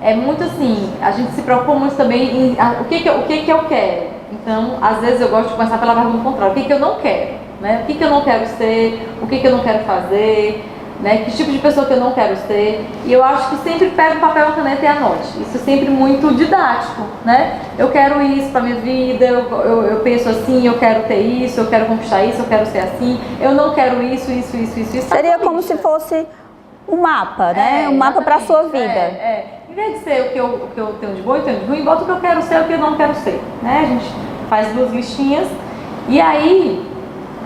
É muito assim, a gente se preocupa muito também em o que eu quero. Então, às vezes eu gosto de começar pela pergunta contrária. O que eu não quero, né? O que eu não quero ser, o que eu não quero fazer... Né? Que tipo de pessoa que eu não quero ser. E eu acho que sempre pega um papel e uma caneta e anote. Isso é sempre muito didático, né? Eu quero isso para minha vida, eu penso assim, eu quero ter isso, eu quero conquistar isso, eu quero ser assim, eu não quero isso. Seria como se fosse um mapa, né? Um mapa para a sua vida. Em vez de ser o que eu tenho de bom e tenho de ruim, bota o que eu quero ser e o que eu não quero ser, né? A gente faz 2 listinhas e aí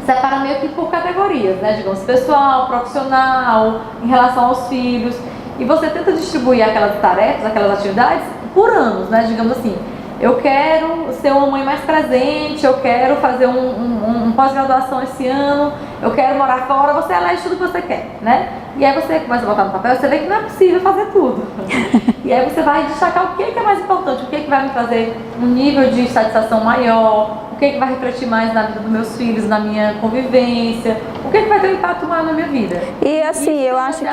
separa meio que por categorias, né? Digamos, pessoal, profissional, em relação aos filhos. E você tenta distribuir aquelas tarefas, aquelas atividades por anos, né? Digamos assim, eu quero ser uma mãe mais presente, eu quero fazer um pós-graduação esse ano, eu quero morar fora, você elege tudo que você quer, né? E aí você começa a botar no papel e você vê que não é possível fazer tudo. E aí você vai destacar o que é mais importante, o que vai me trazer um nível de satisfação maior, o que vai refletir mais na vida dos meus filhos, na minha convivência, o que vai ter um impacto maior na minha vida. E assim, eu acho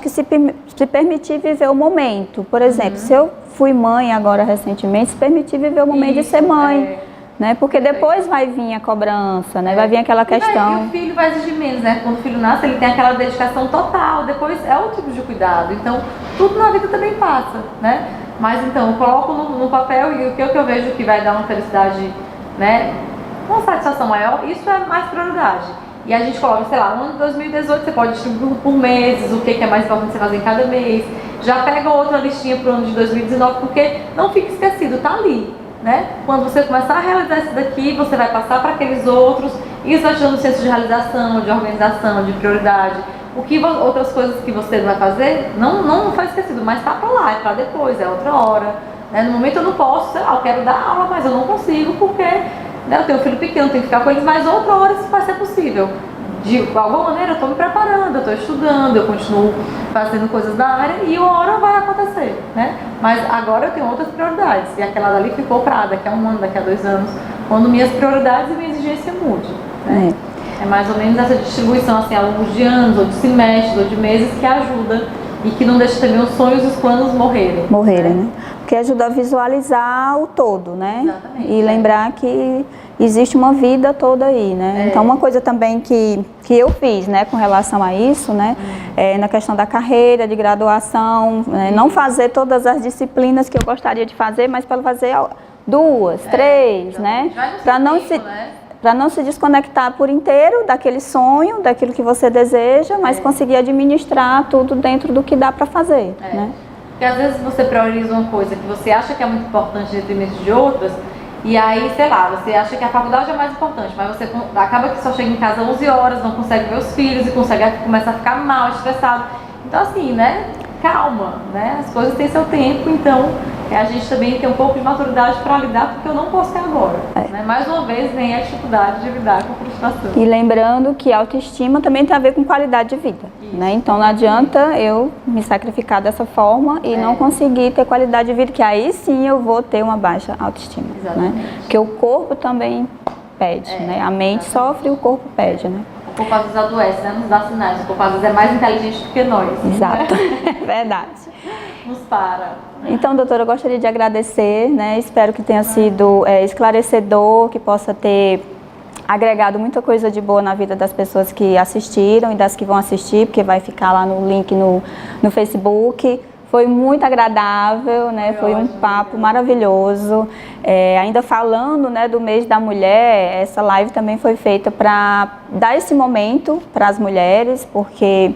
que se permitir viver o momento. Por exemplo, se eu fui mãe agora recentemente, se permitir viver o momento de ser mãe. Né? Porque depois vai vir a cobrança, né? Vai vir aquela questão. E o filho vai exigir menos, né? Quando o filho nasce, ele tem aquela dedicação total, depois é outro tipo de cuidado. Então, tudo na vida também passa, né? Mas então, eu coloco no papel e o que eu vejo que vai dar uma felicidade, né? Uma satisfação maior, isso é mais prioridade. E a gente coloca, sei lá, no ano de 2018 você pode distribuir por meses, o que é mais importante você fazer em cada mês. Já pega outra listinha para o ano de 2019, porque não fica esquecido, tá ali. Né? Quando você começar a realizar isso daqui, você vai passar para aqueles outros, isso vai te dando um senso de realização, de organização, de prioridade. Outras coisas que você vai fazer, não faz esquecido, mas está para lá, é para depois, é outra hora. Né? No momento eu não posso, sei lá, eu quero dar aula, mas eu não consigo porque né, eu tenho um filho pequeno, tenho que ficar com eles, mas outra hora isso vai ser possível. De alguma maneira eu estou me preparando, eu estou estudando, eu continuo fazendo coisas da área e uma hora vai acontecer, né? Mas agora eu tenho outras prioridades e aquela dali ficou para daqui a 1 ano, daqui a 2 anos, quando minhas prioridades e minha exigência mude, né? É mais ou menos essa distribuição assim, ao longo de anos, ou de semestres, ou de meses que ajuda e que não deixa também os sonhos e os planos morrerem. Né? Porque ajuda a visualizar o todo, né? Exatamente. E lembrar que existe uma vida toda aí, né? Então uma coisa também que eu fiz, né, com relação a isso, né, na questão da carreira, de graduação, né, não fazer todas as disciplinas que eu gostaria de fazer, mas para fazer 2, 3, né? Para não se desconectar por inteiro daquele sonho, daquilo que você deseja, mas conseguir administrar tudo dentro do que dá para fazer, né? Porque às vezes você prioriza uma coisa que você acha que é muito importante em detrimento de outras, E aí, sei lá, você acha que a faculdade é mais importante, mas você acaba que só chega em casa às 11 horas, não consegue ver os filhos e começa a ficar mal, estressado. Então assim, né, calma, né, as coisas têm seu tempo, então a gente também tem um pouco de maturidade para lidar, porque eu não posso ter agora. Né? Mais uma vez, vem a dificuldade de lidar com a frustração. E lembrando que a autoestima também tem a ver com qualidade de vida, né? Então não adianta eu me sacrificar dessa forma e não conseguir ter qualidade de vida, que aí sim eu vou ter uma baixa autoestima, né? Porque o corpo também pede, né? A mente sofre e o corpo pede, né? O corpo às vezes adoece, né? Nos dá sinais. O corpo às vezes é mais inteligente do que nós. Exato, é verdade. Nos para. Então, doutora, eu gostaria de agradecer, né? Espero que tenha sido esclarecedor, que possa ter agregado muita coisa de boa na vida das pessoas que assistiram e das que vão assistir, porque vai ficar lá no link no Facebook. Foi muito agradável, né? Foi um papo maravilhoso. Ainda falando, né, do mês da mulher, essa live também foi feita para dar esse momento para as mulheres, porque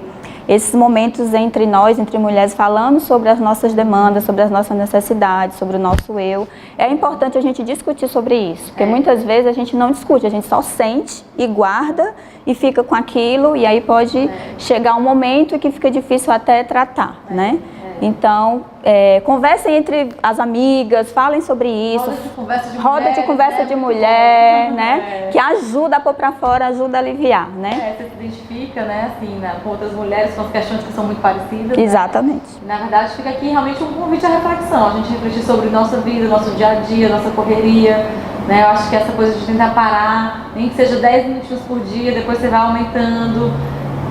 esses momentos entre nós, entre mulheres, falando sobre as nossas demandas, sobre as nossas necessidades, sobre o nosso eu, é importante a gente discutir sobre isso, porque muitas vezes a gente não discute, a gente só sente e guarda e fica com aquilo, e aí pode chegar um momento que fica difícil até tratar, né? Então, conversem entre as amigas, falem sobre isso. Roda de conversa de mulher, né? Que ajuda a pôr pra fora, ajuda a aliviar, né? Você se identifica, né, assim, com outras mulheres, com as questões que são muito parecidas. Exatamente. Né? Na verdade, fica aqui realmente um convite à reflexão. A gente refletir sobre nossa vida, nosso dia a dia, nossa correria. Né? Eu acho que essa coisa de tentar parar, nem que seja 10 minutinhos por dia, depois você vai aumentando.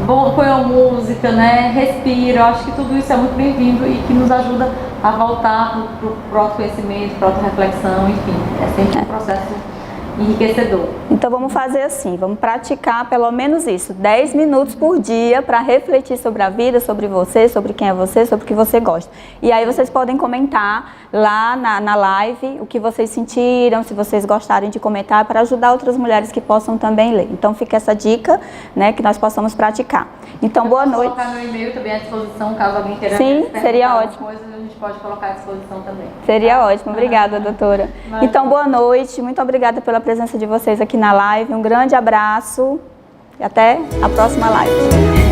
Põe uma música, né? Respira. Eu acho que tudo isso é muito bem-vindo e que nos ajuda a voltar para o autoconhecimento, para a autorreflexão, enfim. É sempre um processo enriquecedor. Então vamos fazer assim, vamos praticar pelo menos isso, 10 minutos por dia para refletir sobre a vida, sobre você, sobre quem é você, sobre o que você gosta. E aí vocês podem comentar lá na live o que vocês sentiram, se vocês gostarem de comentar, para ajudar outras mulheres que possam também ler. Então fica essa dica, né, que nós possamos praticar. Então boa noite. Vou colocar meu e-mail também à disposição, caso alguém queira. Sim, seria ótimo. Coisas, a gente pode colocar à disposição também. Seria ótimo, obrigada, doutora. Então boa noite, muito obrigada pela presença de vocês aqui na live, um grande abraço e até a próxima live.